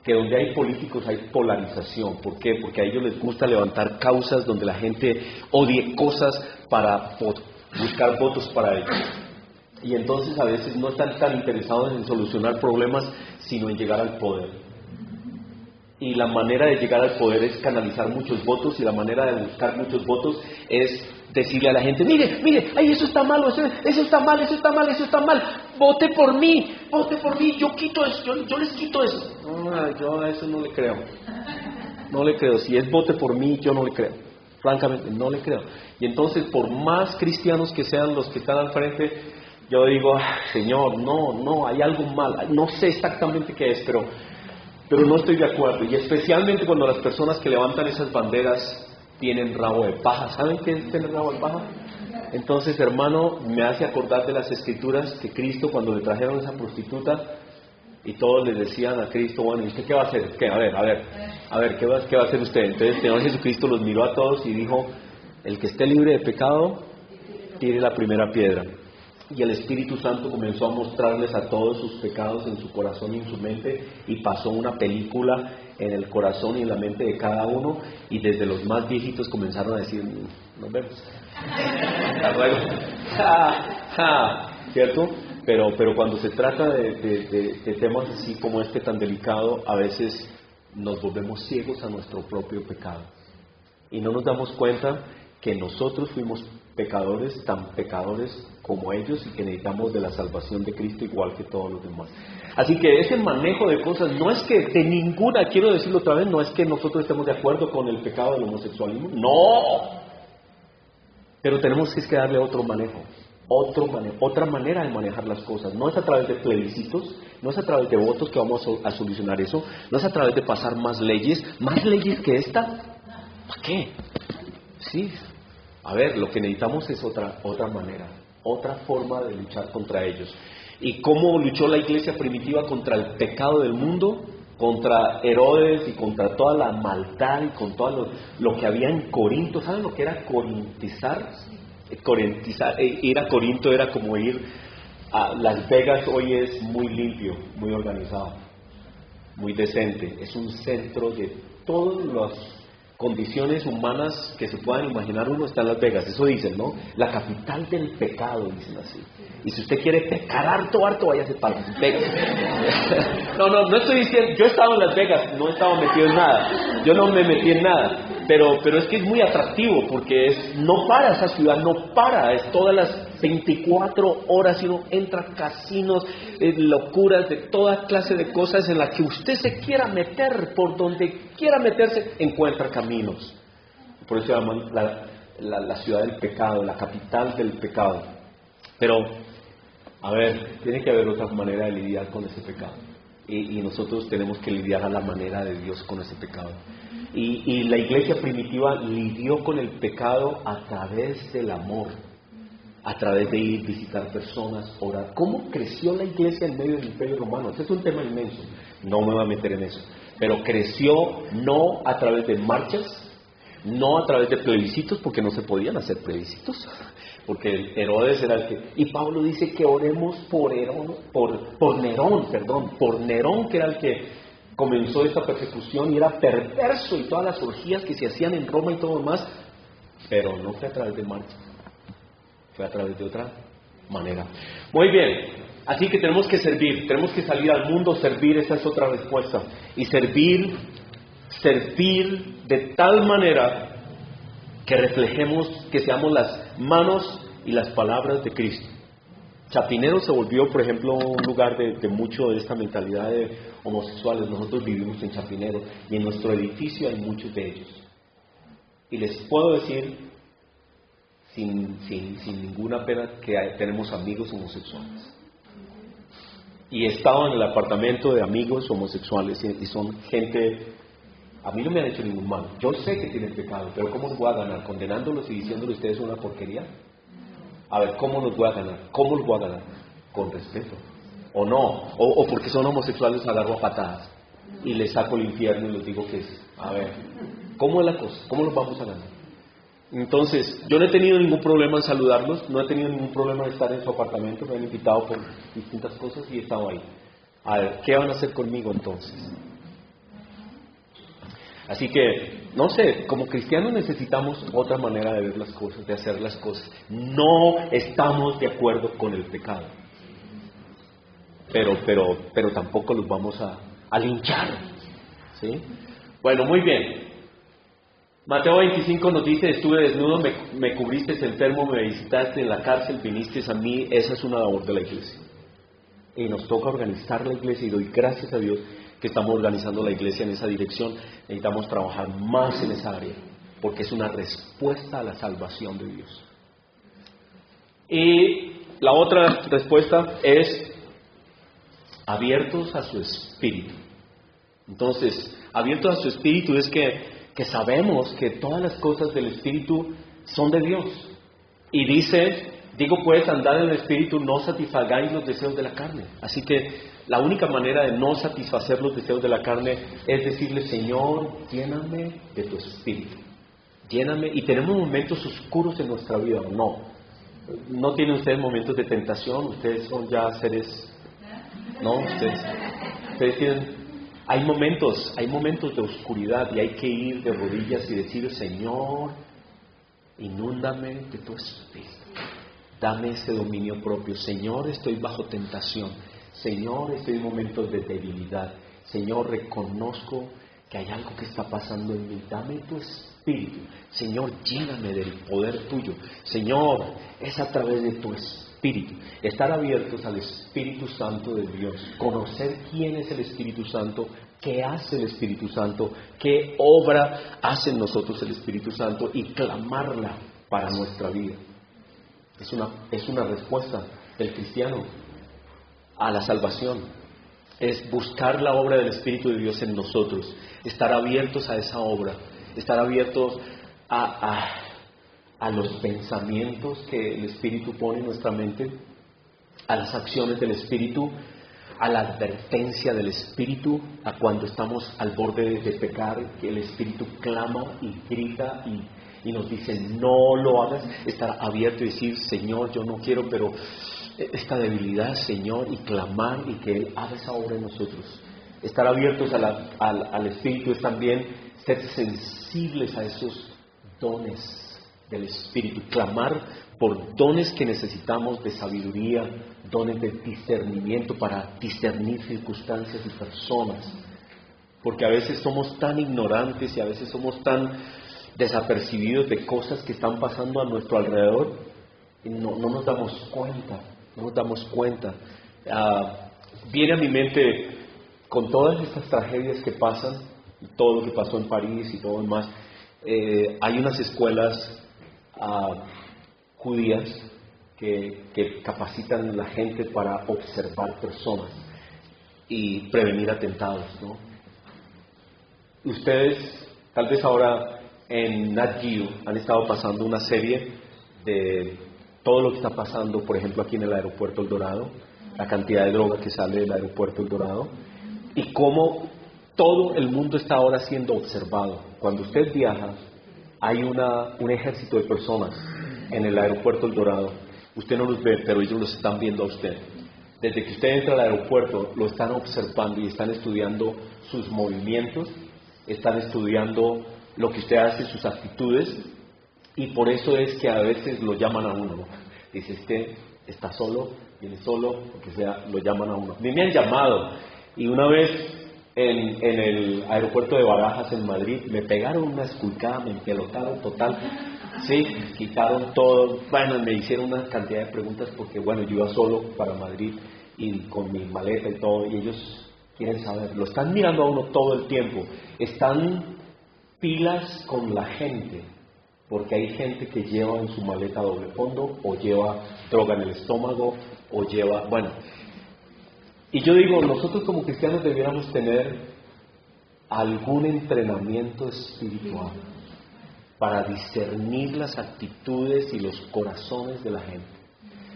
que donde hay políticos hay polarización. ¿Por qué? Porque a ellos les gusta levantar causas donde la gente odie cosas para buscar votos para ellos. Y entonces a veces no están tan interesados en solucionar problemas, sino en llegar al poder. Y la manera de llegar al poder es canalizar muchos votos, y la manera de buscar muchos votos es decirle a la gente, mire, ay, eso está malo, eso está mal, vote por mí, yo quito eso, yo les quito eso. Yo a eso no le creo, si es vote por mí, yo no le creo, francamente, no le creo. Y entonces, por más cristianos que sean los que están al frente, yo digo, Señor, no, hay algo mal, no sé exactamente qué es, pero no estoy de acuerdo, y especialmente cuando las personas que levantan esas banderas tienen rabo de paja. ¿Saben qué es tener rabo de paja? Entonces, hermano, me hace acordar de las Escrituras que Cristo, cuando le trajeron a esa prostituta y todos le decían a Cristo, bueno, ¿y usted qué va a hacer? ¿Qué? A ver, ¿qué va a hacer usted? Entonces el Señor Jesucristo los miró a todos y dijo, el que esté libre de pecado, tire la primera piedra. Y el Espíritu Santo comenzó a mostrarles a todos sus pecados en su corazón y en su mente, y pasó una película en el corazón y en la mente de cada uno, y desde los más viejitos comenzaron a decir, nos vemos. Hasta luego. ¿Cierto? Pero cuando se trata de temas así como este tan delicado, a veces nos volvemos ciegos a nuestro propio pecado. Y no nos damos cuenta que nosotros fuimos pecadores, tan pecadores como ellos, y que necesitamos de la salvación de Cristo igual que todos los demás. Así que ese manejo de cosas no es que de ninguna, quiero decirlo otra vez, no es que nosotros estemos de acuerdo con el pecado del homosexualismo, no, pero tenemos que darle otro manejo, otra manera de manejar las cosas. No es a través de plebiscitos, no es a través de votos que vamos a solucionar eso, no es a través de pasar más leyes que esta. ¿Para qué? Sí, a ver, lo que necesitamos es otra manera, otra forma de luchar contra ellos. ¿Y cómo luchó la iglesia primitiva contra el pecado del mundo? Contra Herodes y contra toda la maldad y con todo lo que había en Corinto. ¿Saben lo que era corintizar? Ir a Corinto era como ir a Las Vegas. Hoy es muy limpio, muy organizado, muy decente. Es un centro de todos condiciones humanas que se puedan imaginar uno está en Las Vegas, eso dicen, ¿no? La capital del pecado, dicen así. Y si usted quiere pecar harto, váyase para Las Vegas. No estoy diciendo, yo he estado en Las Vegas, no he estado metido en nada, yo no me metí en nada, pero es que es muy atractivo porque no para esa ciudad, no para, es todas las 24 horas y uno entra a casinos, locuras de toda clase de cosas en las que usted se quiera meter, por donde quiera meterse, encuentra caminos. Por eso se llaman la ciudad del pecado, la capital del pecado. Pero, a ver, tiene que haber otra manera de lidiar con ese pecado. Y nosotros tenemos que lidiar a la manera de Dios con ese pecado. Y la iglesia primitiva lidió con el pecado a través del amor, a través de ir, visitar personas, orar. ¿Cómo creció la iglesia en medio del Imperio Romano? Ese es un tema inmenso, no me voy a meter en eso. Pero creció no a través de marchas, no a través de plebiscitos, porque no se podían hacer plebiscitos, porque Herodes era el que... Y Pablo dice que oremos por Nerón, que era el que comenzó esta persecución y era perverso, y todas las orgías que se hacían en Roma y todo lo demás, pero no fue a través de marchas, fue a través de otra manera. Muy bien, así que tenemos que servir, tenemos que salir al mundo, servir, esa es otra respuesta. Y servir de tal manera que reflejemos, que seamos las manos y las palabras de Cristo. Chapinero se volvió, por ejemplo, un lugar de mucho de esta mentalidad de homosexuales. Nosotros vivimos en Chapinero y en nuestro edificio hay muchos de ellos. Y les puedo decir, sin ninguna pena, que tenemos amigos homosexuales. Y he estado en el apartamento de amigos homosexuales y son gente... A mí no me han hecho ningún mal. Yo sé que tienen pecado, pero ¿cómo los voy a ganar? ¿Condenándolos y diciéndoles ustedes una porquería? A ver, ¿cómo los voy a ganar? ¿Cómo los voy a ganar? Con respeto. ¿O no? O porque son homosexuales agarro a patadas y les saco el infierno y les digo que es. A ver, ¿cómo es la cosa? ¿Cómo los vamos a ganar? Entonces, yo no he tenido ningún problema en saludarlos, no he tenido ningún problema en estar en su apartamento, me han invitado por distintas cosas y he estado ahí. A ver, ¿qué van a hacer conmigo entonces? Así que, no sé, como cristianos necesitamos otra manera de ver las cosas, de hacer las cosas. No estamos de acuerdo con el pecado, pero tampoco los vamos a linchar, ¿sí? Bueno, muy bien. Mateo 25 nos dice, estuve desnudo, me cubriste enfermo, me visitaste en la cárcel, viniste a mí. Esa es una labor de la iglesia. Y nos toca organizar la iglesia y doy gracias a Dios que estamos organizando la iglesia en esa dirección. Necesitamos trabajar más en esa área, porque es una respuesta a la salvación de Dios. Y la otra respuesta es abiertos a su espíritu. Entonces, abiertos a su espíritu es que sabemos que todas las cosas del espíritu son de Dios. Y digo pues, andad en el espíritu, no satisfagáis los deseos de la carne. Así que la única manera de no satisfacer los deseos de la carne es decirle, Señor, lléname de tu espíritu. Lléname. Y tenemos momentos oscuros en nuestra vida, ¿o no? ¿No tienen ustedes momentos de tentación? Ustedes son ya seres... ¿No? Ustedes tienen... Hay momentos de oscuridad y hay que ir de rodillas y decir, Señor, inúndame de tu espíritu. Dame ese dominio propio. Señor, estoy bajo tentación. Señor, estoy en momentos de debilidad. Señor, reconozco que hay algo que está pasando en mí. Dame tu espíritu. Señor, lléname del poder tuyo. Señor, es a través de tu espíritu. Estar abiertos al Espíritu Santo de Dios. Conocer quién es el Espíritu Santo, qué hace el Espíritu Santo, qué obra hace en nosotros el Espíritu Santo y clamarla para nuestra vida. Es una respuesta del cristiano a la salvación. Es buscar la obra del Espíritu de Dios en nosotros, estar abiertos a esa obra, estar abiertos a los pensamientos que el Espíritu pone en nuestra mente, a las acciones del Espíritu, a la advertencia del Espíritu, a cuando estamos al borde de pecar, que el Espíritu clama y grita y nos dice, no lo hagas. Estar abierto y decir, Señor, yo no quiero, pero esta debilidad, Señor, y clamar y que Él haga esa obra en nosotros. Estar abiertos al Espíritu es también ser sensibles a esos dones del Espíritu, clamar por dones que necesitamos de sabiduría, dones de discernimiento para discernir circunstancias y personas, porque a veces somos tan ignorantes y a veces somos tan desapercibidos de cosas que están pasando a nuestro alrededor y no nos damos cuenta. Viene a mi mente, con todas estas tragedias que pasan, todo lo que pasó en París y todo lo demás, hay unas escuelas judías que capacitan a la gente para observar personas y prevenir atentados, ¿no? Ustedes, tal vez ahora en Nat Geo han estado pasando una serie de todo lo que está pasando, por ejemplo, aquí en el aeropuerto El Dorado, la cantidad de droga que sale del aeropuerto El Dorado, y cómo todo el mundo está ahora siendo observado. Cuando usted viaja, hay un ejército de personas en el aeropuerto El Dorado. Usted no los ve, pero ellos los están viendo a usted. Desde que usted entra al aeropuerto, lo están observando y están estudiando sus movimientos, están estudiando lo que usted hace, sus actitudes, y por eso es que a veces lo llaman a uno, ¿no? Dice, usted está solo, viene solo, porque sea, lo llaman a uno. A mí me han llamado, y una vez en el aeropuerto de Barajas en Madrid, me pegaron una esculcada, me empelotaron total, sí, quitaron todo, bueno, me hicieron una cantidad de preguntas porque, bueno, yo iba solo para Madrid y con mi maleta y todo, y ellos quieren saber, lo están mirando a uno todo el tiempo, están pilas con la gente, porque hay gente que lleva en su maleta doble fondo, o lleva droga en el estómago, o lleva, bueno. Y yo digo, nosotros como cristianos debiéramos tener algún entrenamiento espiritual para discernir las actitudes y los corazones de la gente.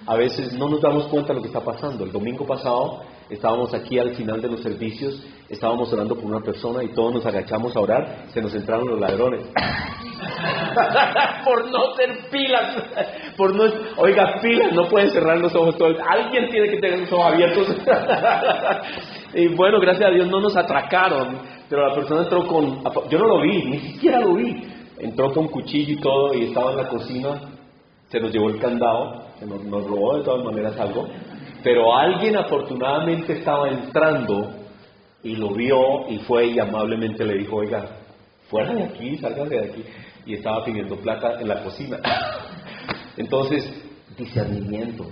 A veces no nos damos cuenta de lo que está pasando. El domingo pasado estábamos aquí al final de los servicios, estábamos orando por una persona y todos nos agachamos a orar, se nos entraron los ladrones. Por no ser pilas, oiga, pilas, no pueden cerrar los ojos todo alguien tiene que tener los ojos abiertos. Y bueno, gracias a Dios no nos atracaron, pero la persona entró yo no lo vi, ni siquiera lo vi, entró con cuchillo y todo y estaba en la cocina, se nos llevó el candado, nos robó de todas maneras algo, pero alguien afortunadamente estaba entrando y lo vio y fue y amablemente le dijo, oiga, fuera de aquí, sálganse de aquí, y estaba pidiendo plata en la cocina. Entonces, discernimiento,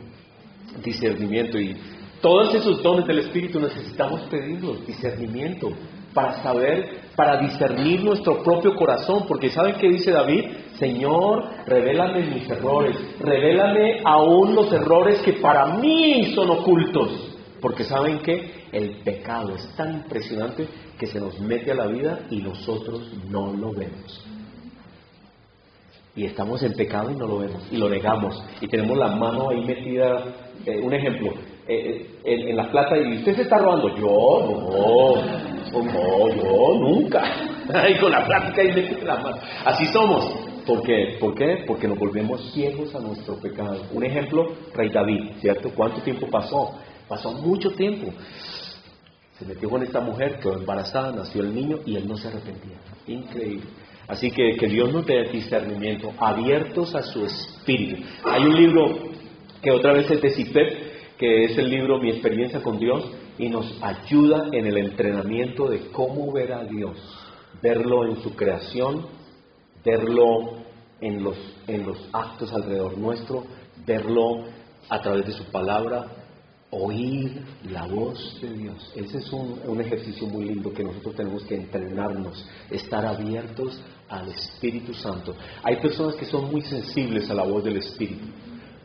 y todos esos dones del Espíritu necesitamos pedirlos, discernimiento, para saber, para discernir nuestro propio corazón, porque ¿saben qué dice David? Señor, revélame mis errores, revélame aún los errores que para mí son ocultos, porque ¿saben qué? El pecado es tan impresionante que se nos mete a la vida y nosotros no lo vemos. Y estamos en pecado y no lo vemos, y lo negamos, y tenemos la mano ahí metida, un ejemplo, en la plata, y usted se está robando, yo nunca, y con la plata ahí metida la mano, así somos. ¿Por qué? ¿Por qué? Porque nos volvemos ciegos a nuestro pecado. Un ejemplo, Rey David, ¿cierto? ¿Cuánto tiempo pasó? Pasó mucho tiempo. Se metió con esta mujer, quedó embarazada, nació el niño y él no se arrepentía. Increíble. Así que Dios nos dé discernimiento, abiertos a su espíritu. Hay un libro que otra vez es de CIPEP, que es el libro Mi experiencia con Dios, y nos ayuda en el entrenamiento de cómo ver a Dios, verlo en su creación, verlo en los actos alrededor nuestro, verlo a través de su palabra, oír la voz de Dios. Ese es un ejercicio muy lindo que nosotros tenemos que entrenarnos, estar abiertos al Espíritu Santo. Hay personas que son muy sensibles a la voz del Espíritu,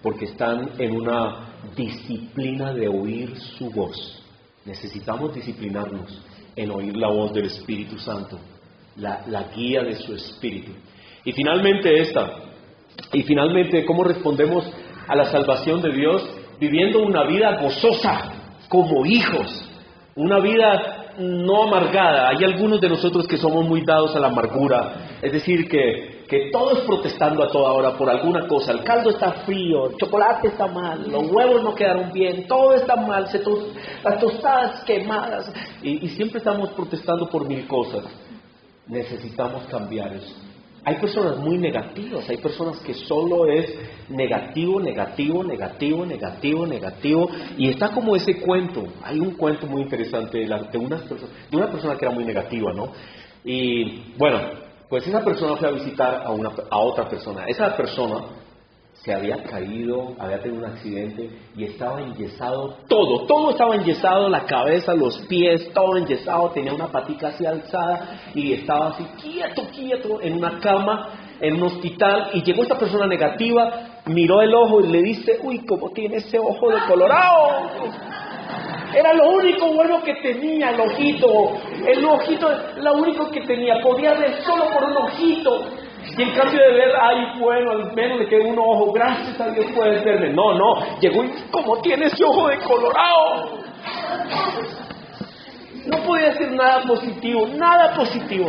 porque están en una disciplina de oír su voz. Necesitamos disciplinarnos en oír la voz del Espíritu Santo, la guía de su Espíritu. Y finalmente, ¿cómo respondemos a la salvación de Dios? Viviendo una vida gozosa como hijos, una vida no amargada. Hay algunos de nosotros que somos muy dados a la amargura, es decir, que todo es protestando a toda hora por alguna cosa. El caldo está frío, el chocolate está mal, los huevos no quedaron bien, todo está mal, las tostadas quemadas, y siempre estamos protestando por mil cosas. Necesitamos cambiar eso. Hay personas muy negativas, hay personas que solo es negativo, negativo, negativo, negativo, negativo, y está como ese cuento. Hay un cuento muy interesante de una persona que era muy negativa, ¿no? Y bueno, pues esa persona fue a visitar a otra persona. Esa persona se había caído, había tenido un accidente y estaba enyesado, todo estaba enyesado, la cabeza, los pies, todo enyesado, tenía una patica así alzada y estaba así quieto en una cama, en un hospital, y llegó esta persona negativa, miró el ojo y le dice, uy, ¿cómo tiene ese ojo de colorado? Era lo único bueno que tenía, el ojito, lo único que tenía, podía ver solo por un ojito. Y en cambio de ver, ay, bueno, al menos le quedó un ojo, gracias a Dios puedes verme. No, llegó y, ¿cómo tiene ese ojo de colorado? No podía hacer nada positivo.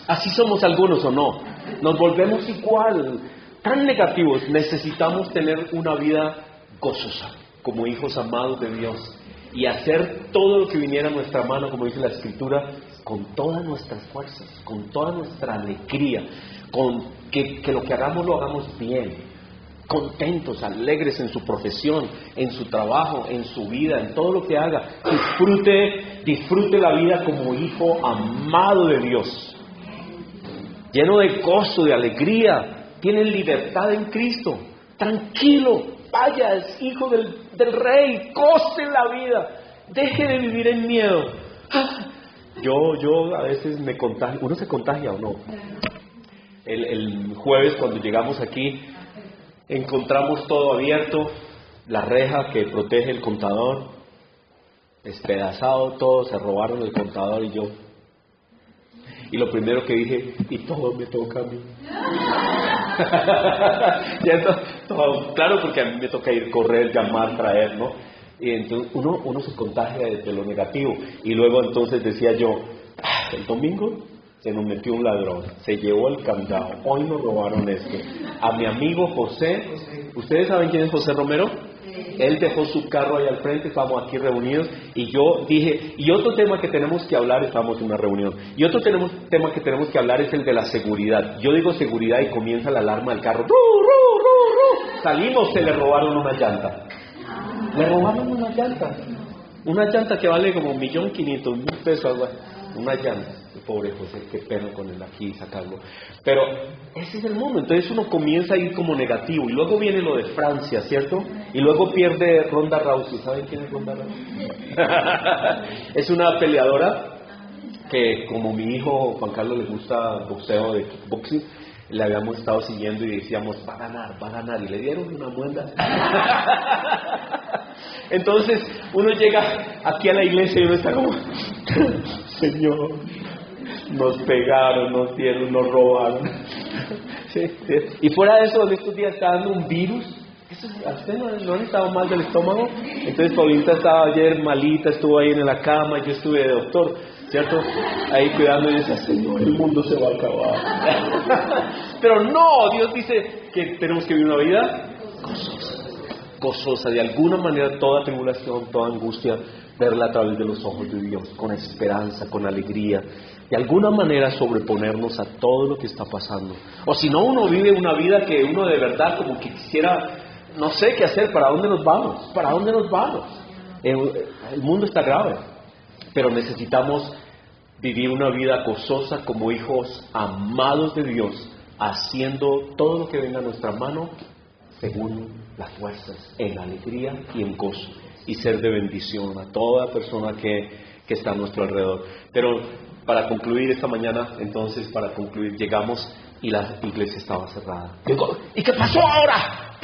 Así somos algunos, ¿o no? Nos volvemos igual, tan negativos. Necesitamos tener una vida gozosa, como hijos amados de Dios, y hacer todo lo que viniera a nuestra mano, como dice la Escritura, con todas nuestras fuerzas, con toda nuestra alegría, con que lo que hagamos lo hagamos bien, contentos, alegres en su profesión, en su trabajo, en su vida, en todo lo que haga. Disfrute la vida como hijo amado de Dios, lleno de gozo, de alegría, tiene libertad en Cristo, tranquilo, vaya, es hijo del Rey, goce la vida, deje de vivir en miedo. Yo a veces me contagio. ¿Uno se contagia o no? El jueves cuando llegamos aquí encontramos todo abierto, la reja que protege el contador despedazado, todo, se robaron el contador y lo primero que dije, y todo me toca a mí. Todo, claro, porque a mí me toca ir, correr, llamar, traer, ¿no? Y entonces uno se contagia de lo negativo. Y luego entonces decía yo, el domingo se nos metió un ladrón, se llevó el candado, hoy nos robaron esto. A mi amigo José, ¿ustedes saben quién es José Romero? Él dejó su carro ahí al frente, estábamos aquí reunidos, y yo dije, y otro tema que tenemos que hablar, estábamos en una reunión, y otro tema que tenemos que hablar es el de la seguridad. Yo digo seguridad y comienza la alarma del carro, ¡ru, ru, ru, ru! Salimos, se le robaron una llanta. Le robaron una llanta que vale como 1.500.000 pesos, algo así. Una llanta. Pobre José, qué pena con él aquí sacarlo. Pero ese es el mundo. Entonces uno comienza a ir como negativo. Y luego viene lo de Francia, ¿cierto? Y luego pierde Ronda Rousey. ¿Saben quién es Ronda Rousey? Es una peleadora que, como mi hijo Juan Carlos le gusta boxeo, de kickboxing, le habíamos estado siguiendo y decíamos, va a ganar, y le dieron una muenda. Entonces uno llega aquí a la iglesia y uno está como, Señor, nos pegaron, nos dieron, nos robaron. Sí. Y fuera de eso, en estos días está dando un virus. ¿A usted no han estado mal del estómago? Entonces Paulita estaba ayer malita, estuvo ahí en la cama, yo estuve de doctor, ¿cierto? Ahí cuidando y decía, Señor, el mundo se va a acabar. Pero no, Dios dice que tenemos que vivir una vida gozosa, de alguna manera toda tribulación, toda angustia, verla a través de los ojos de Dios, con esperanza, con alegría, de alguna manera sobreponernos a todo lo que está pasando. O si no, uno vive una vida que uno de verdad como que quisiera, no sé qué hacer, ¿para dónde nos vamos? El mundo está grave, pero necesitamos vivir una vida gozosa como hijos amados de Dios, haciendo todo lo que venga a nuestra mano según las fuerzas, en alegría y en gozo, y ser de bendición a toda persona que está a nuestro alrededor. Pero para concluir esta mañana, llegamos y la iglesia estaba cerrada. ¿Y qué pasó ahora?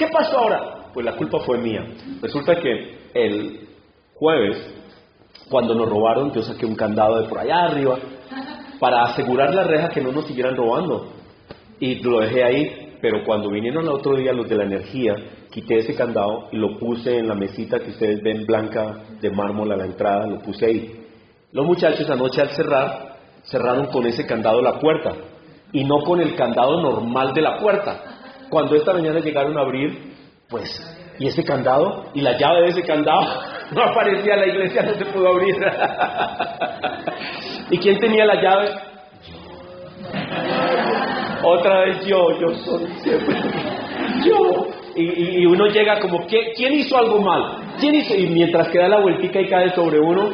Pues la culpa fue mía. Resulta que el jueves, cuando nos robaron, yo saqué un candado de por allá arriba para asegurar la reja que no nos siguieran robando, y lo dejé ahí. Pero cuando vinieron el otro día los de la energía, quité ese candado y lo puse en la mesita que ustedes ven blanca de mármol a la entrada, lo puse ahí. Los muchachos anoche al cerrar, cerraron con ese candado la puerta y no con el candado normal de la puerta. Cuando esta mañana llegaron a abrir, pues, y ese candado, y la llave de ese candado, no aparecía, la iglesia no se pudo abrir. ¿Y quién tenía la llave? Otra vez yo soy siempre yo. Y uno llega como, ¿quién hizo algo mal? ¿Quién hizo? Y mientras que da la vueltica y cae sobre uno,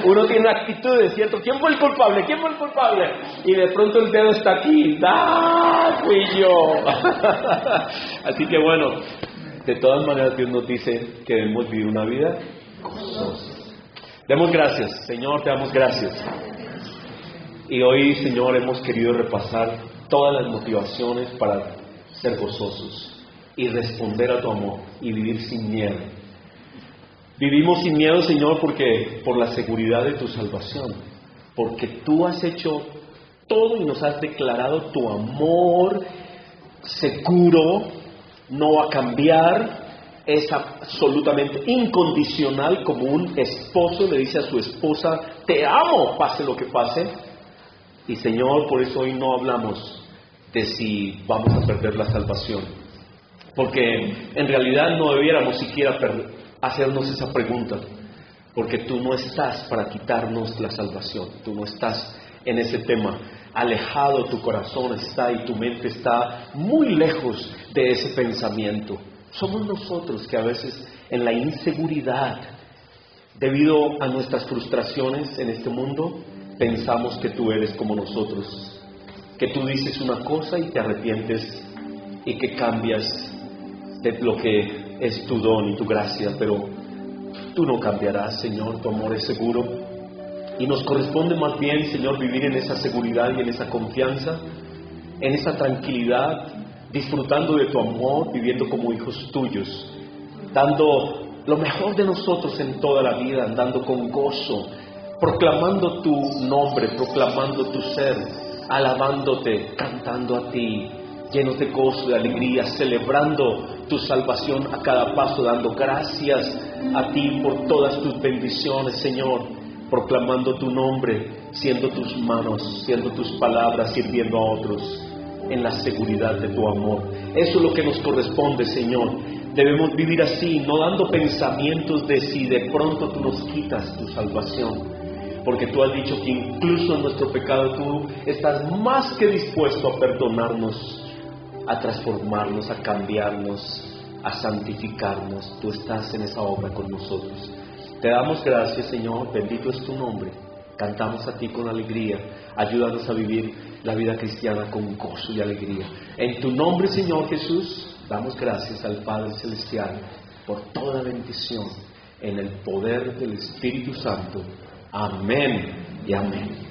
uno tiene actitudes, ¿cierto? ¿Quién fue el culpable? ¿Quién fue el culpable? Y de pronto el dedo está aquí. ¡Ah, fui yo! Así que bueno, de todas maneras Dios nos dice que debemos vivir una vida gozosa. Demos gracias, Señor, te damos gracias. Y hoy, Señor, hemos querido repasar todas las motivaciones para ser gozosos y responder a tu amor y vivir sin miedo. Vivimos sin miedo, Señor, porque por la seguridad de tu salvación, porque tú has hecho todo y nos has declarado tu amor seguro, no va a cambiar, es absolutamente incondicional, como un esposo le dice a su esposa, te amo, pase lo que pase. Y Señor, por eso hoy no hablamos de si vamos a perder la salvación, porque en realidad no debiéramos siquiera hacernos esa pregunta, porque tú no estás para quitarnos la salvación, tú no estás en ese tema, alejado tu corazón está y tu mente está muy lejos de ese pensamiento. Somos nosotros que a veces en la inseguridad, debido a nuestras frustraciones en este mundo, pensamos que tú eres como nosotros, que tú dices una cosa y te arrepientes y que cambias de lo que es tu don y tu gracia, pero tú no cambiarás, Señor, tu amor es seguro y nos corresponde más bien, Señor, vivir en esa seguridad y en esa confianza, en esa tranquilidad, disfrutando de tu amor, viviendo como hijos tuyos, dando lo mejor de nosotros en toda la vida, andando con gozo, proclamando tu nombre, proclamando tu ser, alabándote, cantando a ti, llenos de gozo, de alegría, celebrando tu salvación a cada paso, dando gracias a ti por todas tus bendiciones, Señor, proclamando tu nombre, siendo tus manos, siendo tus palabras, sirviendo a otros en la seguridad de tu amor. Eso es lo que nos corresponde, Señor. Debemos vivir así, no dando pensamientos de si de pronto tú nos quitas tu salvación, porque tú has dicho que incluso en nuestro pecado tú estás más que dispuesto a perdonarnos, a transformarnos, a cambiarnos, a santificarnos. Tú estás en esa obra con nosotros. Te damos gracias, Señor, bendito es tu nombre. Cantamos a ti con alegría. Ayúdanos a vivir la vida cristiana con gozo y alegría. En tu nombre, Señor Jesús, damos gracias al Padre Celestial por toda bendición en el poder del Espíritu Santo. Amén y amén.